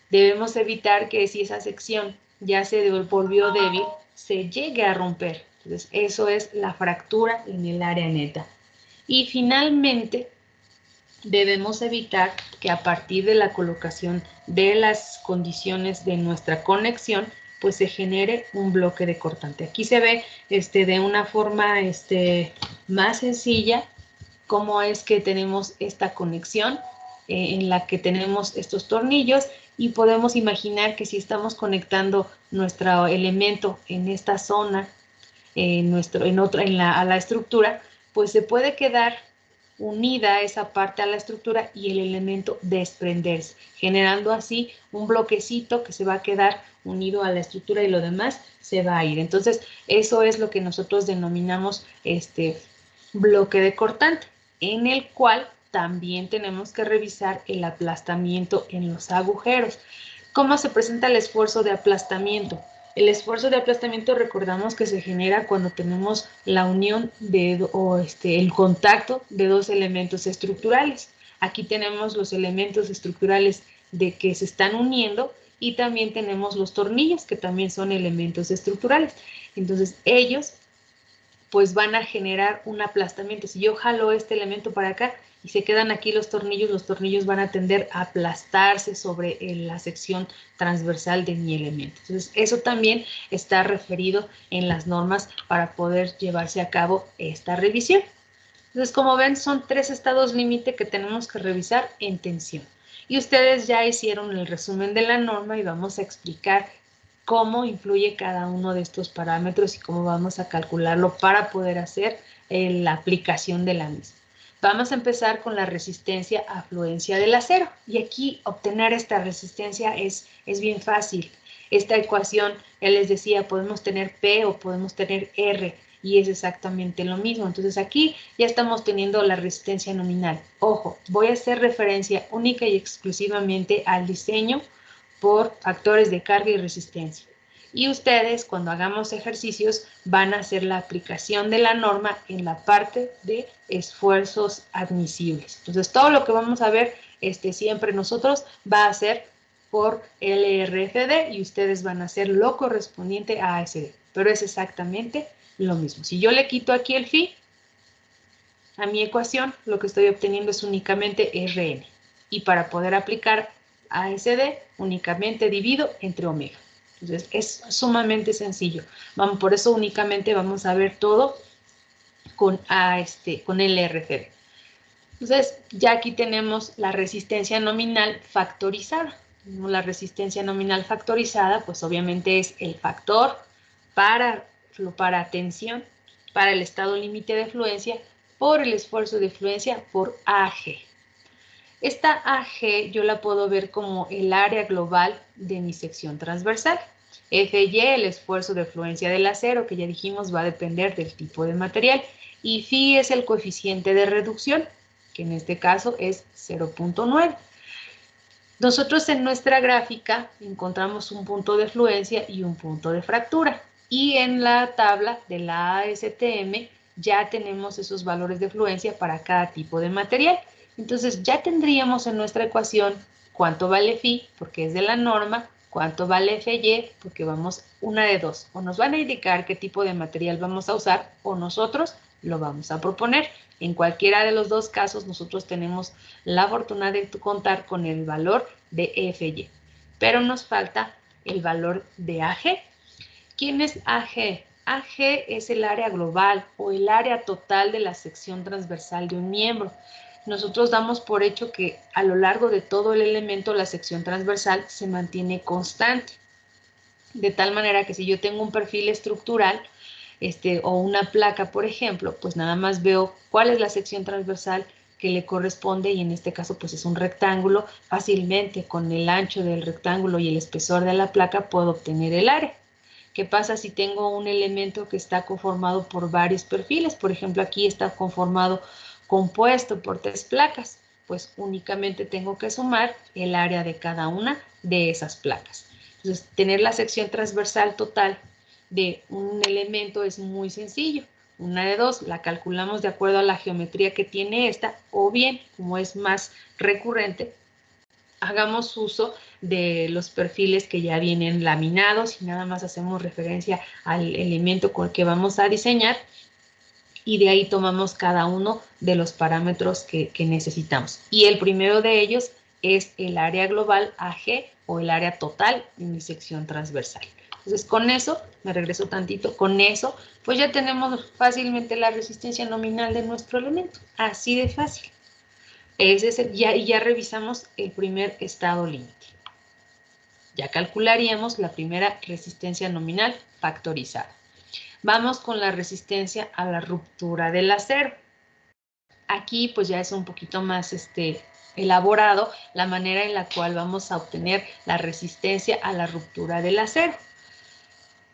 Debemos evitar que si esa sección ya se volvió débil, se llegue a romper. Entonces, eso es la fractura en el área neta. Y finalmente, debemos evitar que a partir de la colocación de las condiciones de nuestra conexión, pues se genere un bloque de cortante. Aquí se ve de una forma más sencilla cómo es que tenemos esta conexión en la que tenemos estos tornillos y podemos imaginar que si estamos conectando nuestro elemento en esta zona, a la estructura, pues se puede quedar unida esa parte a la estructura y el elemento desprenderse, generando así un bloquecito que se va a quedar unido a la estructura y lo demás se va a ir. Entonces, eso es lo que nosotros denominamos bloque de cortante, en el cual también tenemos que revisar el aplastamiento en los agujeros. ¿Cómo se presenta el esfuerzo de aplastamiento? El esfuerzo de aplastamiento recordamos que se genera cuando tenemos la unión el contacto de dos elementos estructurales. Aquí tenemos los elementos estructurales de que se están uniendo y también tenemos los tornillos que también son elementos estructurales. Entonces ellos pues van a generar un aplastamiento. Si yo jalo este elemento para acá y se quedan aquí los tornillos van a tender a aplastarse sobre la sección transversal de mi elemento. Entonces, eso también está referido en las normas para poder llevarse a cabo esta revisión. Entonces, como ven, son 3 estados límite que tenemos que revisar en tensión. Y ustedes ya hicieron el resumen de la norma y vamos a explicar cómo influye cada uno de estos parámetros y cómo vamos a calcularlo para poder hacer la aplicación de la misma. Vamos a empezar con la resistencia a fluencia del acero. Y aquí obtener esta resistencia es bien fácil. Esta ecuación, ya les decía, podemos tener P o podemos tener R y es exactamente lo mismo. Entonces aquí ya estamos teniendo la resistencia nominal. Ojo, voy a hacer referencia única y exclusivamente al diseño por factores de carga y resistencia. Y ustedes, cuando hagamos ejercicios, van a hacer la aplicación de la norma en la parte de esfuerzos admisibles. Entonces, todo lo que vamos a ver siempre nosotros va a ser por LRFD y ustedes van a hacer lo correspondiente a ASD. Pero es exactamente lo mismo. Si yo le quito aquí el phi a mi ecuación, lo que estoy obteniendo es únicamente Rn. Y para poder aplicar ASD, únicamente divido entre omega. Entonces, es sumamente sencillo. Por eso únicamente vamos a ver todo con LRFD. Entonces, ya aquí tenemos la resistencia nominal factorizada. La resistencia nominal factorizada, pues obviamente es el factor para tensión, para el estado límite de fluencia, por el esfuerzo de fluencia por AG. Esta AG yo la puedo ver como el área global de mi sección transversal. FY, el esfuerzo de fluencia del acero, que ya dijimos va a depender del tipo de material. Y phi es el coeficiente de reducción, que en este caso es 0.9. Nosotros en nuestra gráfica encontramos un punto de fluencia y un punto de fractura. Y en la tabla de la ASTM ya tenemos esos valores de fluencia para cada tipo de material. Entonces ya tendríamos en nuestra ecuación cuánto vale phi, porque es de la norma, cuánto vale FY, porque vamos una de dos. O nos van a indicar qué tipo de material vamos a usar o nosotros lo vamos a proponer. En cualquiera de los dos casos nosotros tenemos la fortuna de contar con el valor de FY. Pero nos falta el valor de AG. ¿Quién es AG? AG es el área global o el área total de la sección transversal de un miembro. Nosotros damos por hecho que a lo largo de todo el elemento la sección transversal se mantiene constante. De tal manera que si yo tengo un perfil estructural o una placa, por ejemplo, pues nada más veo cuál es la sección transversal que le corresponde y en este caso pues es un rectángulo. Fácilmente con el ancho del rectángulo y el espesor de la placa puedo obtener el área. ¿Qué pasa si tengo un elemento que está conformado por varios perfiles? Por ejemplo, aquí está compuesto por 3 placas. Pues únicamente tengo que sumar el área de cada una de esas placas. Entonces, tener la sección transversal total de un elemento es muy sencillo. Una de dos, la calculamos de acuerdo a la geometría que tiene esta, o bien, como es más recurrente, hagamos uso de los perfiles que ya vienen laminados y nada más hacemos referencia al elemento con el que vamos a diseñar y de ahí tomamos cada uno de los parámetros que necesitamos. Y el primero de ellos es el área global AG o el área total de mi sección transversal. Entonces con eso, me regreso tantito, con eso pues ya tenemos fácilmente la resistencia nominal de nuestro elemento, así de fácil. Ya revisamos el primer estado límite. Ya calcularíamos la primera resistencia nominal factorizada. Vamos con la resistencia a la ruptura del acero. Aquí pues ya es un poquito más elaborado la manera en la cual vamos a obtener la resistencia a la ruptura del acero.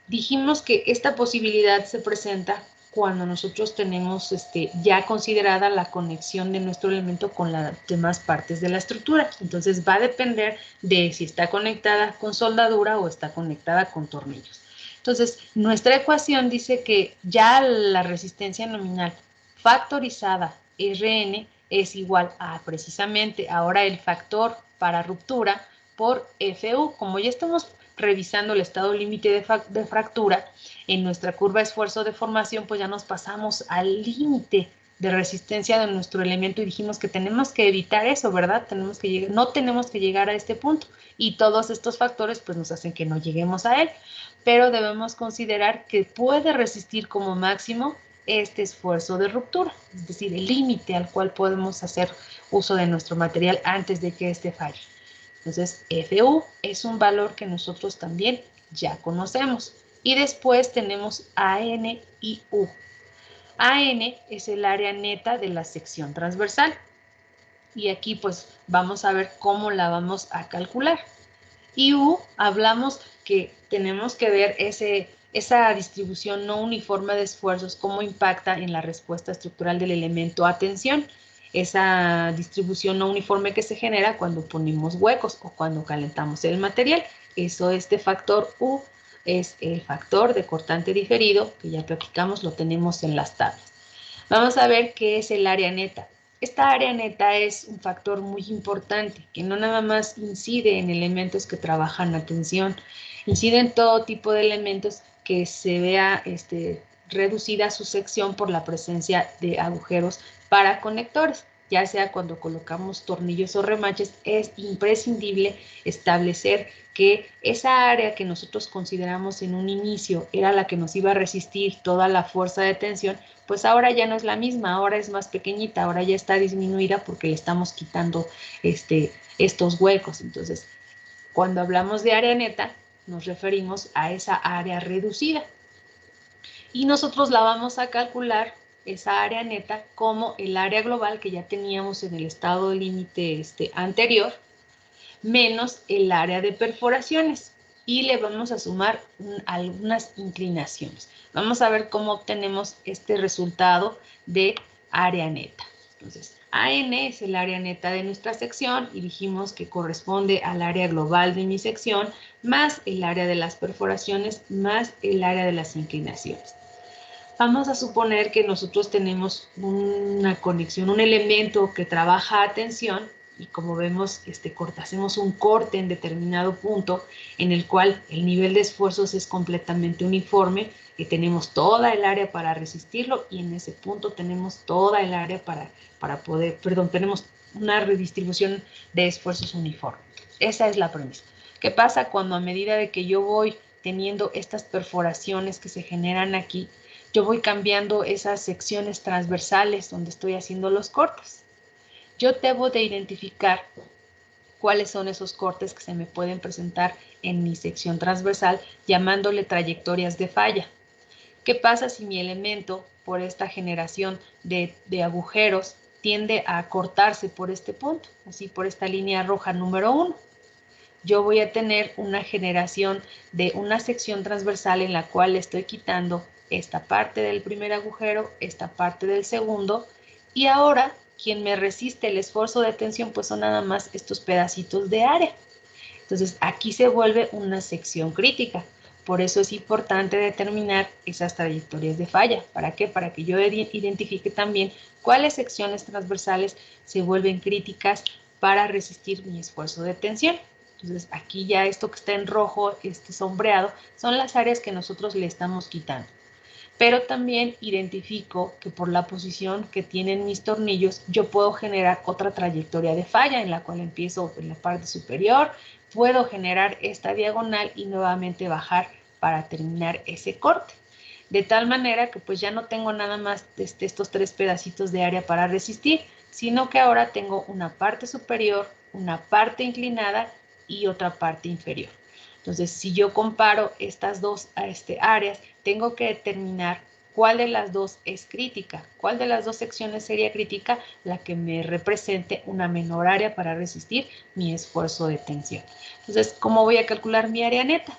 Dijimos que esta posibilidad se presenta cuando nosotros tenemos ya considerada la conexión de nuestro elemento con las demás partes de la estructura. Entonces va a depender de si está conectada con soldadura o está conectada con tornillos. Entonces, nuestra ecuación dice que ya la resistencia nominal factorizada Rn es igual a precisamente ahora el factor para ruptura por Fu. Como ya estamos revisando el estado límite de fractura, en nuestra curva esfuerzo-deformación, pues ya nos pasamos al límite de resistencia de nuestro elemento y dijimos que tenemos que evitar eso, ¿verdad? No tenemos que llegar a este punto y todos estos factores pues nos hacen que no lleguemos a él, pero debemos considerar que puede resistir como máximo este esfuerzo de ruptura, es decir, el límite al cual podemos hacer uso de nuestro material antes de que este falle. Entonces, Fu es un valor que nosotros también ya conocemos. Y después tenemos AN y U. AN es el área neta de la sección transversal. Y aquí pues vamos a ver cómo la vamos a calcular. Y U, hablamos que tenemos que ver esa distribución no uniforme de esfuerzos, cómo impacta en la respuesta estructural del elemento a tensión. Esa distribución no uniforme que se genera cuando ponemos huecos o cuando calentamos el material. Este factor U es el factor de cortante diferido, que ya platicamos, lo tenemos en las tablas. Vamos a ver qué es el área neta. Esta área neta es un factor muy importante, que no nada más incide en elementos que trabajan a tensión, incide en todo tipo de elementos que se vea reducida su sección por la presencia de agujeros para conectores. Ya sea cuando colocamos tornillos o remaches, es imprescindible establecer que esa área que nosotros consideramos en un inicio era la que nos iba a resistir toda la fuerza de tensión, pues ahora ya no es la misma, ahora es más pequeñita, ahora ya está disminuida porque le estamos quitando estos huecos. Entonces, cuando hablamos de área neta, nos referimos a esa área reducida. Y nosotros la vamos a calcular, esa área neta, como el área global que ya teníamos en el estado límite anterior, menos el área de perforaciones. Y le vamos a sumar algunas inclinaciones. Vamos a ver cómo obtenemos este resultado de área neta. Entonces, AN es el área neta de nuestra sección y dijimos que corresponde al área global de mi sección más el área de las perforaciones más el área de las inclinaciones. Vamos a suponer que nosotros tenemos una conexión, un elemento que trabaja a tensión y como vemos, hacemos un corte en determinado punto en el cual el nivel de esfuerzos es completamente uniforme y tenemos toda el área para resistirlo y en ese punto tenemos toda el área tenemos una redistribución de esfuerzos uniforme. Esa es la premisa. ¿Qué pasa cuando a medida de que yo voy teniendo estas perforaciones que se generan aquí, yo voy cambiando esas secciones transversales donde estoy haciendo los cortes? Yo debo de identificar cuáles son esos cortes que se me pueden presentar en mi sección transversal llamándole trayectorias de falla. ¿Qué pasa si mi elemento, por esta generación de agujeros, tiende a cortarse por este punto, así por esta línea roja número 1? Yo voy a tener una generación de una sección transversal en la cual estoy quitando esta parte del primer agujero, esta parte del segundo, y ahora quien me resiste el esfuerzo de tensión pues son nada más estos pedacitos de área. Entonces aquí se vuelve una sección crítica. Por eso es importante determinar esas trayectorias de falla. ¿Para qué? Para que yo identifique también cuáles secciones transversales se vuelven críticas para resistir mi esfuerzo de tensión. Entonces aquí ya esto que está en rojo, sombreado, son las áreas que nosotros le estamos quitando. Pero también identifico que por la posición que tienen mis tornillos, yo puedo generar otra trayectoria de falla en la cual empiezo en la parte superior, puedo generar esta diagonal y nuevamente bajar para terminar ese corte. De tal manera que pues ya no tengo nada más estos 3 pedacitos de área para resistir, sino que ahora tengo una parte superior, una parte inclinada y otra parte inferior. Entonces, si yo comparo estas dos áreas, tengo que determinar ¿Cuál de las dos es crítica? ¿Cuál de las dos secciones sería crítica? La que me represente una menor área para resistir mi esfuerzo de tensión. Entonces, ¿cómo voy a calcular mi área neta?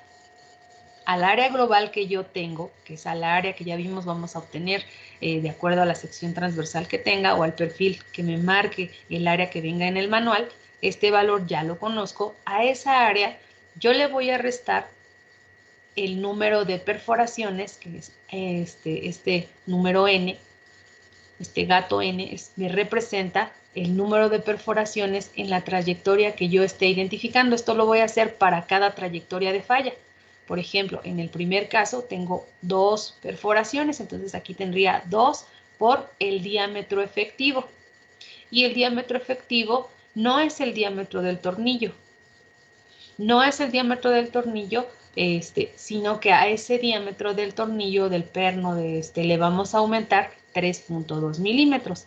Al área global que yo tengo, que es al área que ya vimos vamos a obtener de acuerdo a la sección transversal que tenga o al perfil que me marque el área que venga en el manual, este valor ya lo conozco. A esa área yo le voy a restar el número de perforaciones, que es este número n, este gato n, me representa el número de perforaciones en la trayectoria que yo esté identificando. Esto lo voy a hacer para cada trayectoria de falla. Por ejemplo, en el primer caso tengo 2 perforaciones, entonces aquí tendría 2 por el diámetro efectivo. Y el diámetro efectivo no es el diámetro del tornillo. No es el diámetro del tornillo, sino que a ese diámetro del tornillo, del perno, le vamos a aumentar 3.2 milímetros.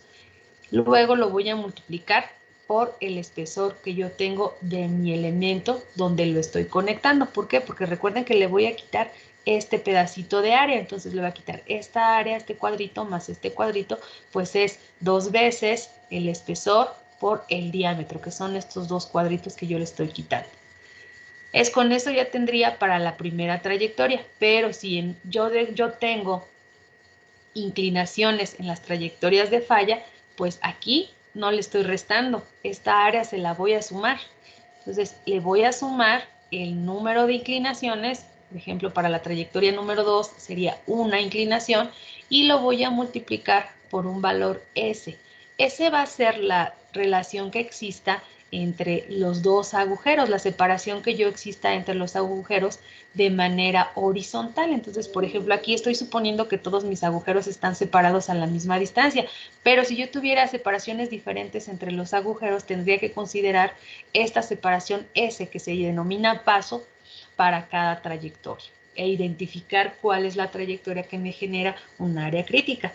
Luego lo voy a multiplicar por el espesor que yo tengo de mi elemento donde lo estoy conectando. ¿Por qué? Porque recuerden que le voy a quitar este pedacito de área. Entonces le voy a quitar esta área, este cuadrito más este cuadrito, pues es 2 veces el espesor por el diámetro, que son estos 2 cuadritos que yo le estoy quitando. Con eso ya tendría para la primera trayectoria, pero si yo tengo inclinaciones en las trayectorias de falla, pues aquí no le estoy restando, esta área se la voy a sumar. Entonces le voy a sumar el número de inclinaciones, por ejemplo para la trayectoria número 2 sería una inclinación y lo voy a multiplicar por un valor S. Ese va a ser la relación que exista entre los dos agujeros, la separación que yo exista entre los agujeros de manera horizontal. Entonces, por ejemplo, aquí estoy suponiendo que todos mis agujeros están separados a la misma distancia, pero si yo tuviera separaciones diferentes entre los agujeros, tendría que considerar esta separación S, que se denomina paso para cada trayectoria, e identificar cuál es la trayectoria que me genera un área crítica.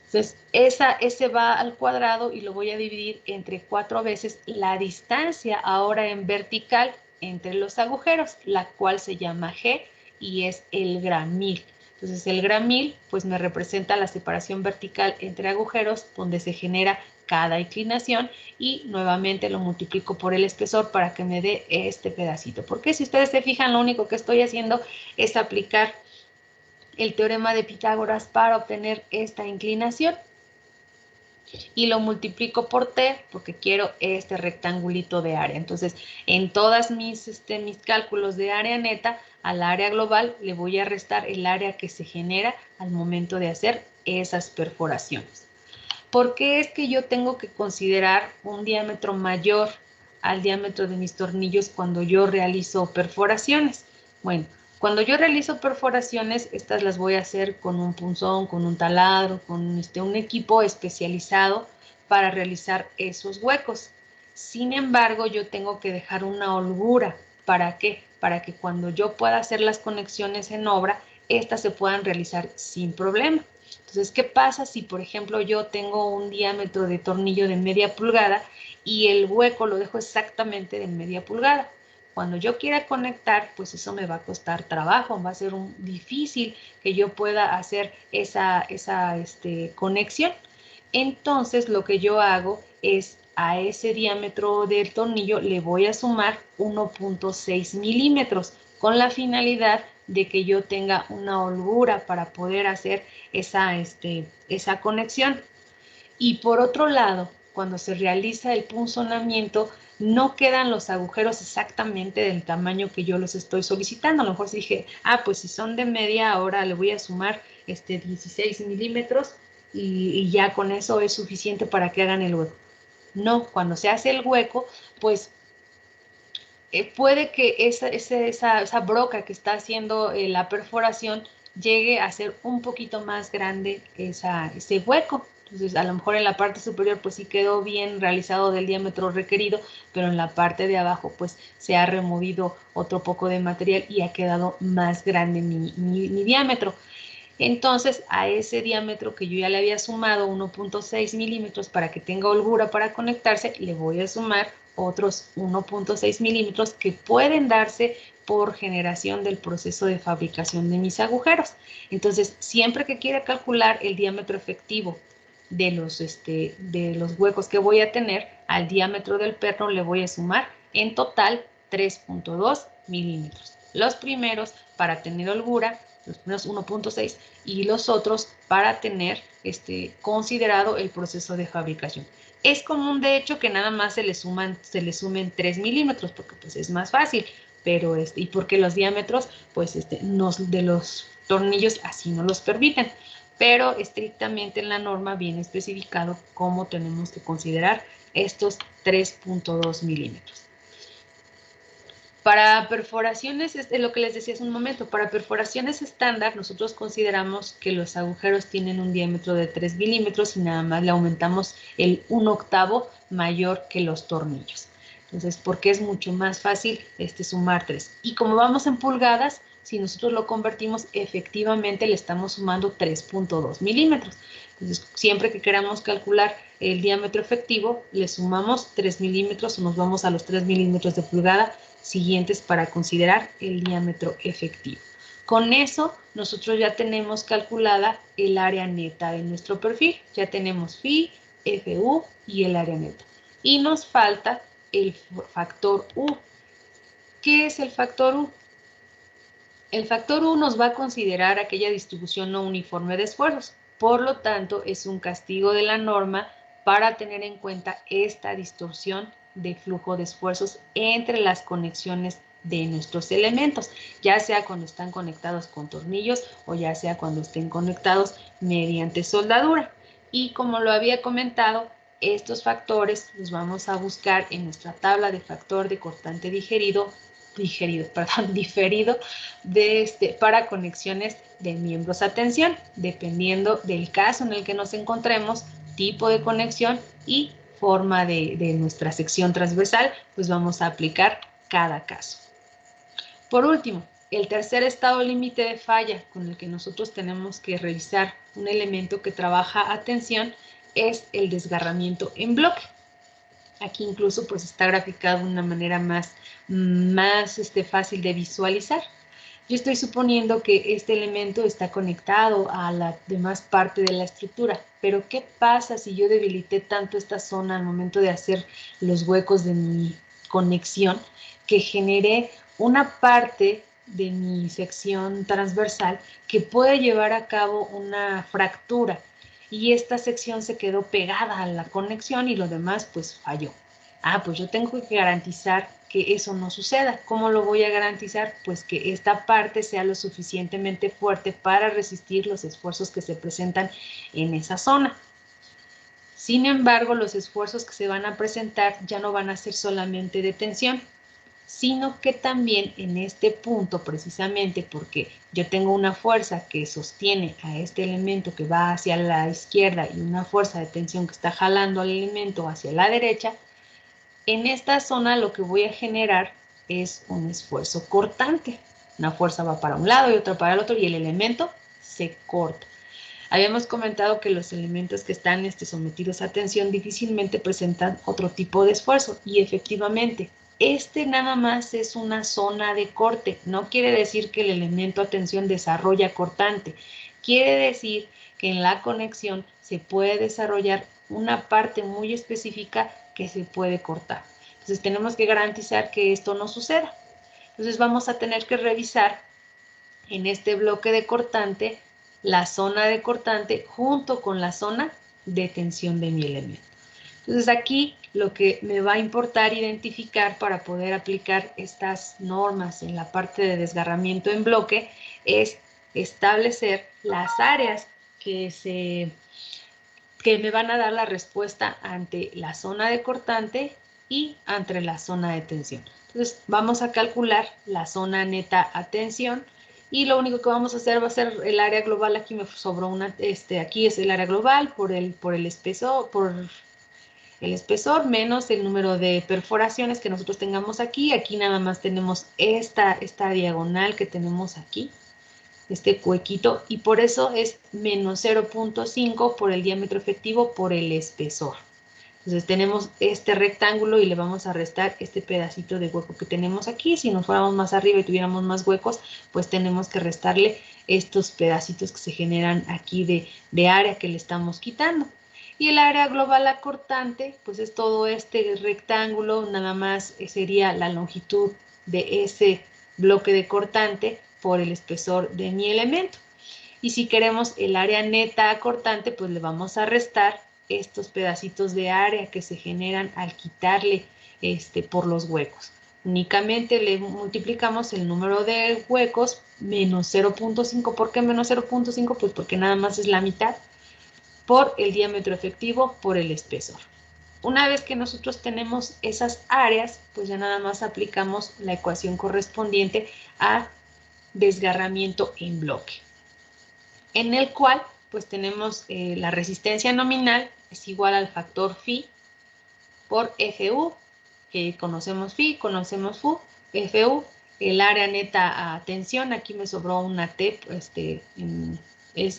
Entonces, ese va al cuadrado y lo voy a dividir entre 4 veces la distancia ahora en vertical entre los agujeros, la cual se llama G y es el gramil. Entonces, el gramil pues me representa la separación vertical entre agujeros donde se genera cada inclinación y nuevamente lo multiplico por el espesor para que me dé este pedacito. Porque si ustedes se fijan, lo único que estoy haciendo es aplicar el teorema de Pitágoras para obtener esta inclinación y lo multiplico por t porque quiero este rectangulito de área. Entonces, en todas mis cálculos de área neta, al área global le voy a restar el área que se genera al momento de hacer esas perforaciones. ¿Por qué es que yo tengo que considerar un diámetro mayor al diámetro de mis tornillos cuando yo realizo perforaciones? Bueno, cuando yo realizo perforaciones, estas las voy a hacer con un punzón, con un taladro, con un equipo especializado para realizar esos huecos. Sin embargo, yo tengo que dejar una holgura. ¿Para qué? Para que cuando yo pueda hacer las conexiones en obra, estas se puedan realizar sin problema. Entonces, ¿qué pasa si, por ejemplo, yo tengo un diámetro de tornillo de media pulgada y el hueco lo dejo exactamente de media pulgada? Cuando yo quiera conectar, pues eso me va a costar trabajo, va a ser difícil que yo pueda hacer esa conexión. Entonces, lo que yo hago es a ese diámetro del tornillo le voy a sumar 1.6 milímetros con la finalidad de que yo tenga una holgura para poder hacer esa conexión. Y por otro lado, cuando se realiza el punzonamiento, no quedan los agujeros exactamente del tamaño que yo los estoy solicitando. A lo mejor si dije, pues si son de media, ahora le voy a sumar 16 milímetros y ya con eso es suficiente para que hagan el hueco. No, cuando se hace el hueco, pues puede que esa broca que está haciendo la perforación llegue a ser un poquito más grande ese hueco. Entonces, a lo mejor en la parte superior, pues sí quedó bien realizado del diámetro requerido, pero en la parte de abajo, pues se ha removido otro poco de material y ha quedado más grande mi diámetro. Entonces, a ese diámetro que yo ya le había sumado 1.6 milímetros para que tenga holgura para conectarse, le voy a sumar otros 1.6 milímetros que pueden darse por generación del proceso de fabricación de mis agujeros. Entonces, siempre que quiera calcular el diámetro efectivo de los huecos que voy a tener, al diámetro del perno le voy a sumar en total 3.2 milímetros. Los primeros para tener holgura, los primeros 1.6 y los otros para tener considerado el proceso de fabricación. Es común, de hecho, que nada más se le sumen 3 milímetros porque pues es más fácil, pero y porque los diámetros pues de los tornillos así no los permiten, pero estrictamente en la norma viene especificado cómo tenemos que considerar estos 3.2 milímetros. Para perforaciones, es lo que les decía hace un momento, para perforaciones estándar nosotros consideramos que los agujeros tienen un diámetro de 3 milímetros y nada más le aumentamos el 1/8 mayor que los tornillos. Entonces, porque es mucho más fácil sumar 3. Y como vamos en pulgadas, si nosotros lo convertimos, efectivamente le estamos sumando 3.2 milímetros. Entonces, siempre que queramos calcular el diámetro efectivo, le sumamos 3 milímetros o nos vamos a los 3 milímetros de pulgada siguientes para considerar el diámetro efectivo. Con eso, nosotros ya tenemos calculada el área neta de nuestro perfil. Ya tenemos phi, FU y el área neta. Y nos falta el factor U. ¿Qué es el factor U? El factor U nos va a considerar aquella distribución no uniforme de esfuerzos. Por lo tanto, es un castigo de la norma para tener en cuenta esta distorsión de flujo de esfuerzos entre las conexiones de nuestros elementos, ya sea cuando están conectados con tornillos o ya sea cuando estén conectados mediante soldadura. Y como lo había comentado, estos factores los vamos a buscar en nuestra tabla de factor de cortante diferido para conexiones de miembros a tensión, dependiendo del caso en el que nos encontremos, tipo de conexión y forma de nuestra sección transversal, pues vamos a aplicar cada caso. Por último, el tercer estado límite de falla con el que nosotros tenemos que revisar un elemento que trabaja a tensión es el desgarramiento en bloque. Aquí incluso pues está graficado de una manera más fácil de visualizar. Yo estoy suponiendo que este elemento está conectado a la demás parte de la estructura, pero ¿qué pasa si yo debilité tanto esta zona al momento de hacer los huecos de mi conexión que generé una parte de mi sección transversal que puede llevar a cabo una fractura? Y esta sección se quedó pegada a la conexión y lo demás pues falló. Pues yo tengo que garantizar que eso no suceda. ¿Cómo lo voy a garantizar? Pues que esta parte sea lo suficientemente fuerte para resistir los esfuerzos que se presentan en esa zona. Sin embargo, los esfuerzos que se van a presentar ya no van a ser solamente de tensión, sino que también en este punto, precisamente porque yo tengo una fuerza que sostiene a este elemento que va hacia la izquierda y una fuerza de tensión que está jalando al elemento hacia la derecha, en esta zona lo que voy a generar es un esfuerzo cortante. Una fuerza va para un lado y otra para el otro y el elemento se corta. Habíamos comentado que los elementos que están sometidos a tensión difícilmente presentan otro tipo de esfuerzo y efectivamente nada más es una zona de corte. No quiere decir que el elemento a tensión desarrolla cortante. Quiere decir que en la conexión se puede desarrollar una parte muy específica que se puede cortar. Entonces tenemos que garantizar que esto no suceda. Entonces vamos a tener que revisar en este bloque de cortante la zona de cortante junto con la zona de tensión de mi elemento. Entonces aquí lo que me va a importar identificar para poder aplicar estas normas en la parte de desgarramiento en bloque es establecer las áreas que me van a dar la respuesta ante la zona de cortante y ante la zona de tensión. Entonces vamos a calcular la zona neta a tensión y lo único que vamos a hacer va a ser el área global. Aquí me sobró aquí es el área global por el espesor menos el número de perforaciones que nosotros tengamos aquí. Aquí nada más tenemos esta diagonal que tenemos aquí, este huequito, y por eso es menos 0.5 por el diámetro efectivo por el espesor. Entonces tenemos este rectángulo y le vamos a restar este pedacito de hueco que tenemos aquí. Si nos fuéramos más arriba y tuviéramos más huecos, pues tenemos que restarle estos pedacitos que se generan aquí de área que le estamos quitando. Y el área global acortante, pues es todo este rectángulo, nada más sería la longitud de ese bloque de cortante por el espesor de mi elemento. Y si queremos el área neta acortante, pues le vamos a restar estos pedacitos de área que se generan al quitarle por los huecos. Únicamente le multiplicamos el número de huecos menos 0.5. ¿Por qué menos 0.5? Pues porque nada más es la mitad por el diámetro efectivo por el espesor. Una vez que nosotros tenemos esas áreas, pues ya nada más aplicamos la ecuación correspondiente a desgarramiento en bloque, en el cual pues tenemos la resistencia nominal es igual al factor phi por FU, que conocemos phi, conocemos FU, el área neta a tensión, aquí me sobró una T,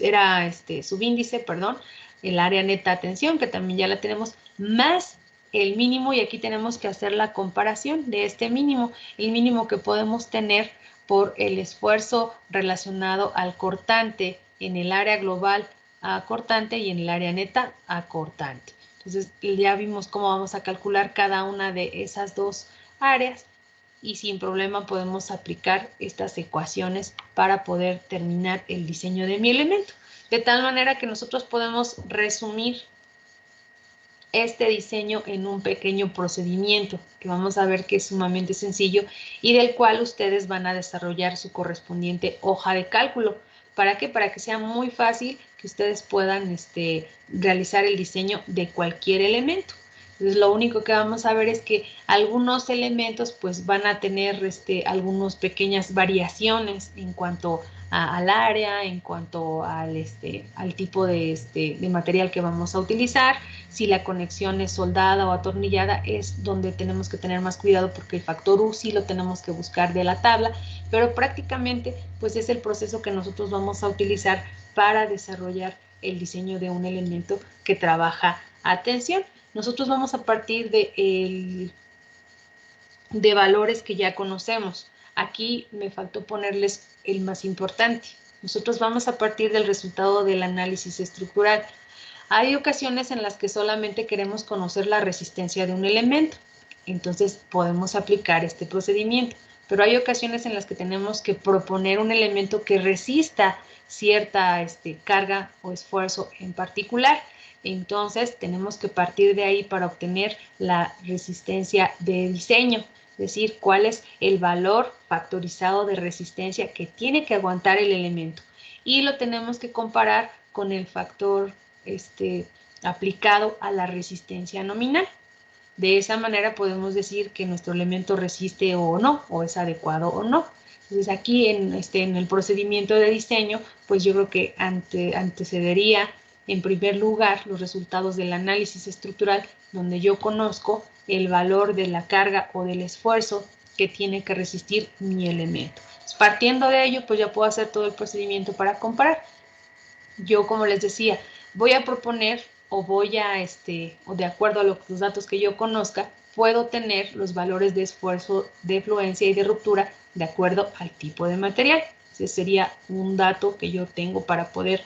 era subíndice, perdón, el área neta a tensión, que también ya la tenemos, más el mínimo, y aquí tenemos que hacer la comparación de este mínimo, el mínimo que podemos tener por el esfuerzo relacionado al cortante en el área global a cortante y en el área neta a cortante. Entonces ya vimos cómo vamos a calcular cada una de esas dos áreas y sin problema podemos aplicar estas ecuaciones para poder terminar el diseño de mi elemento. De tal manera que nosotros podemos resumir este diseño en un pequeño procedimiento que vamos a ver que es sumamente sencillo y del cual ustedes van a desarrollar su correspondiente hoja de cálculo. ¿Para qué? Para que sea muy fácil que ustedes puedan realizar el diseño de cualquier elemento. Entonces, lo único que vamos a ver es que algunos elementos pues van a tener algunas pequeñas variaciones en cuanto al área, en cuanto al tipo de material que vamos a utilizar. Si la conexión es soldada o atornillada, es donde tenemos que tener más cuidado porque el factor U sí lo tenemos que buscar de la tabla, pero prácticamente pues es el proceso que nosotros vamos a utilizar para desarrollar el diseño de un elemento que trabaja a tensión. Nosotros vamos a partir de valores que ya conocemos. Aquí me faltó ponerles el más importante. Nosotros vamos a partir del resultado del análisis estructural. Hay ocasiones en las que solamente queremos conocer la resistencia de un elemento, entonces podemos aplicar este procedimiento, pero hay ocasiones en las que tenemos que proponer un elemento que resista cierta carga o esfuerzo en particular. Entonces tenemos que partir de ahí para obtener la resistencia de diseño, es decir, cuál es el valor factorizado de resistencia que tiene que aguantar el elemento. Y lo tenemos que comparar con el factor aplicado a la resistencia nominal. De esa manera podemos decir que nuestro elemento resiste o no, o es adecuado o no. Entonces aquí en el procedimiento de diseño, pues yo creo que antecedería en primer lugar los resultados del análisis estructural, donde yo conozco el valor de la carga o del esfuerzo que tiene que resistir mi elemento. Entonces, partiendo de ello, pues ya puedo hacer todo el procedimiento para comparar. Yo, como les decía, voy a proponer o voy a, o de acuerdo a los datos que yo conozca, puedo tener los valores de esfuerzo, de fluencia y de ruptura de acuerdo al tipo de material. Ese sería un dato que yo tengo para poder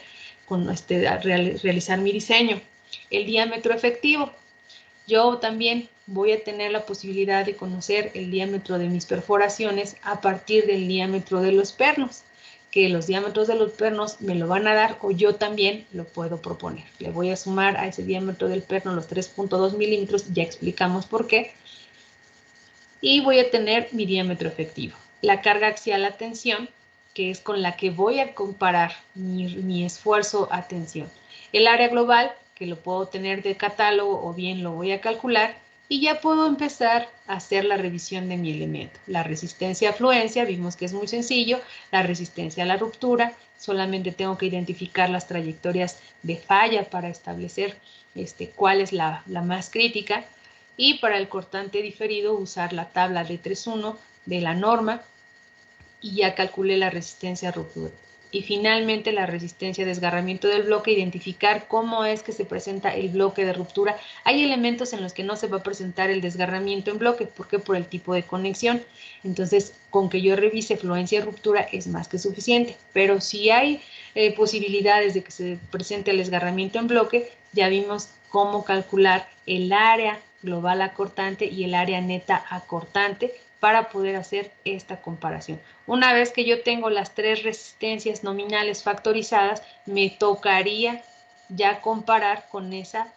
realizar mi diseño. El diámetro efectivo. Yo también voy a tener la posibilidad de conocer el diámetro de mis perforaciones a partir del diámetro de los pernos, que los diámetros de los pernos me lo van a dar o yo también lo puedo proponer. Le voy a sumar a ese diámetro del perno los 3.2 milímetros, ya explicamos por qué, y voy a tener mi diámetro efectivo. La carga axial a tensión, que es con la que voy a comparar mi esfuerzo a tensión. El área global, que lo puedo tener de catálogo o bien lo voy a calcular, y ya puedo empezar a hacer la revisión de mi elemento. La resistencia a fluencia, vimos que es muy sencillo. La resistencia a la ruptura, solamente tengo que identificar las trayectorias de falla para establecer cuál es la más crítica. Y para el cortante diferido, usar la tabla D31 de la norma y ya calculé la resistencia a ruptura. Y finalmente la resistencia, desgarramiento del bloque, identificar cómo es que se presenta el bloque de ruptura. Hay elementos en los que no se va a presentar el desgarramiento en bloque, porque por el tipo de conexión. Entonces, con que yo revise fluencia y ruptura es más que suficiente. Pero si hay posibilidades de que se presente el desgarramiento en bloque, ya vimos cómo calcular el área global acortante y el área neta acortante para poder hacer esta comparación. Una vez que yo tengo las tres resistencias nominales factorizadas, me tocaría ya comparar con esa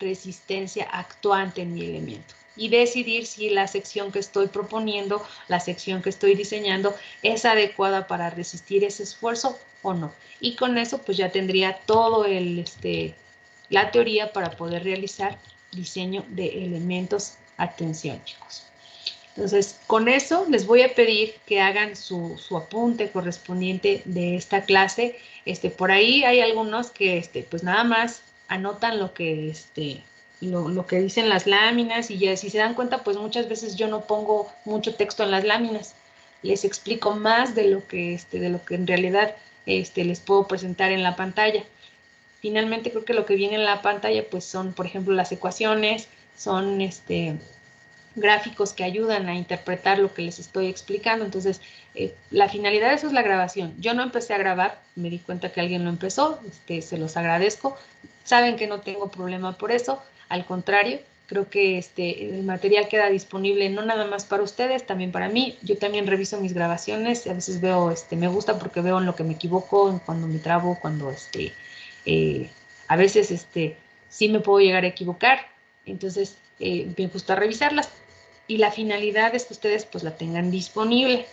resistencia actuante en mi elemento y decidir si la sección que estoy proponiendo, la sección que estoy diseñando, es adecuada para resistir ese esfuerzo o no. Y con eso pues ya tendría todo la teoría para poder realizar diseño de elementos. Atención, chicos. Entonces, con eso les voy a pedir que hagan su apunte correspondiente de esta clase. Por ahí hay algunos que pues nada más anotan lo que, lo que dicen las láminas, y ya si se dan cuenta, pues muchas veces yo no pongo mucho texto en las láminas. Les explico más de lo que, en realidad les puedo presentar en la pantalla. Finalmente creo que lo que viene en la pantalla pues son, por ejemplo, las ecuaciones, son gráficos que ayudan a interpretar lo que les estoy explicando. Entonces, la finalidad de eso es la grabación. Yo no empecé a grabar, me di cuenta que alguien lo empezó, se los agradezco. Saben que no tengo problema por eso, al contrario, creo que el material queda disponible no nada más para ustedes, también para mí. Yo también reviso mis grabaciones, a veces veo, me gusta porque veo en lo que me equivoco, cuando me trabo, cuando a veces sí me puedo llegar a equivocar, entonces me gusta revisarlas. Y la finalidad es que ustedes pues la tengan disponible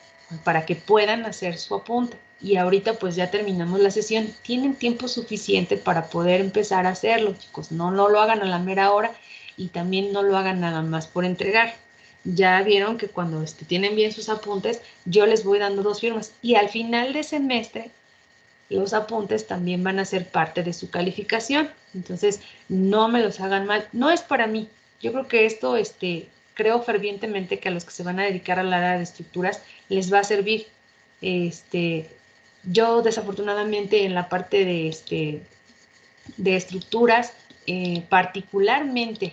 para que puedan hacer su apunte. Y ahorita pues ya terminamos la sesión. Tienen tiempo suficiente para poder empezar a hacerlo, chicos. No lo hagan a la mera hora y también no lo hagan nada más por entregar. Ya vieron que cuando tienen bien sus apuntes, yo les voy dando 2 firmas. Y al final de semestre, los apuntes también van a ser parte de su calificación. Entonces, no me los hagan mal. No es para mí. Yo creo que esto, creo fervientemente que a los que se van a dedicar al área de estructuras les va a servir. Yo desafortunadamente en la parte de estructuras, particularmente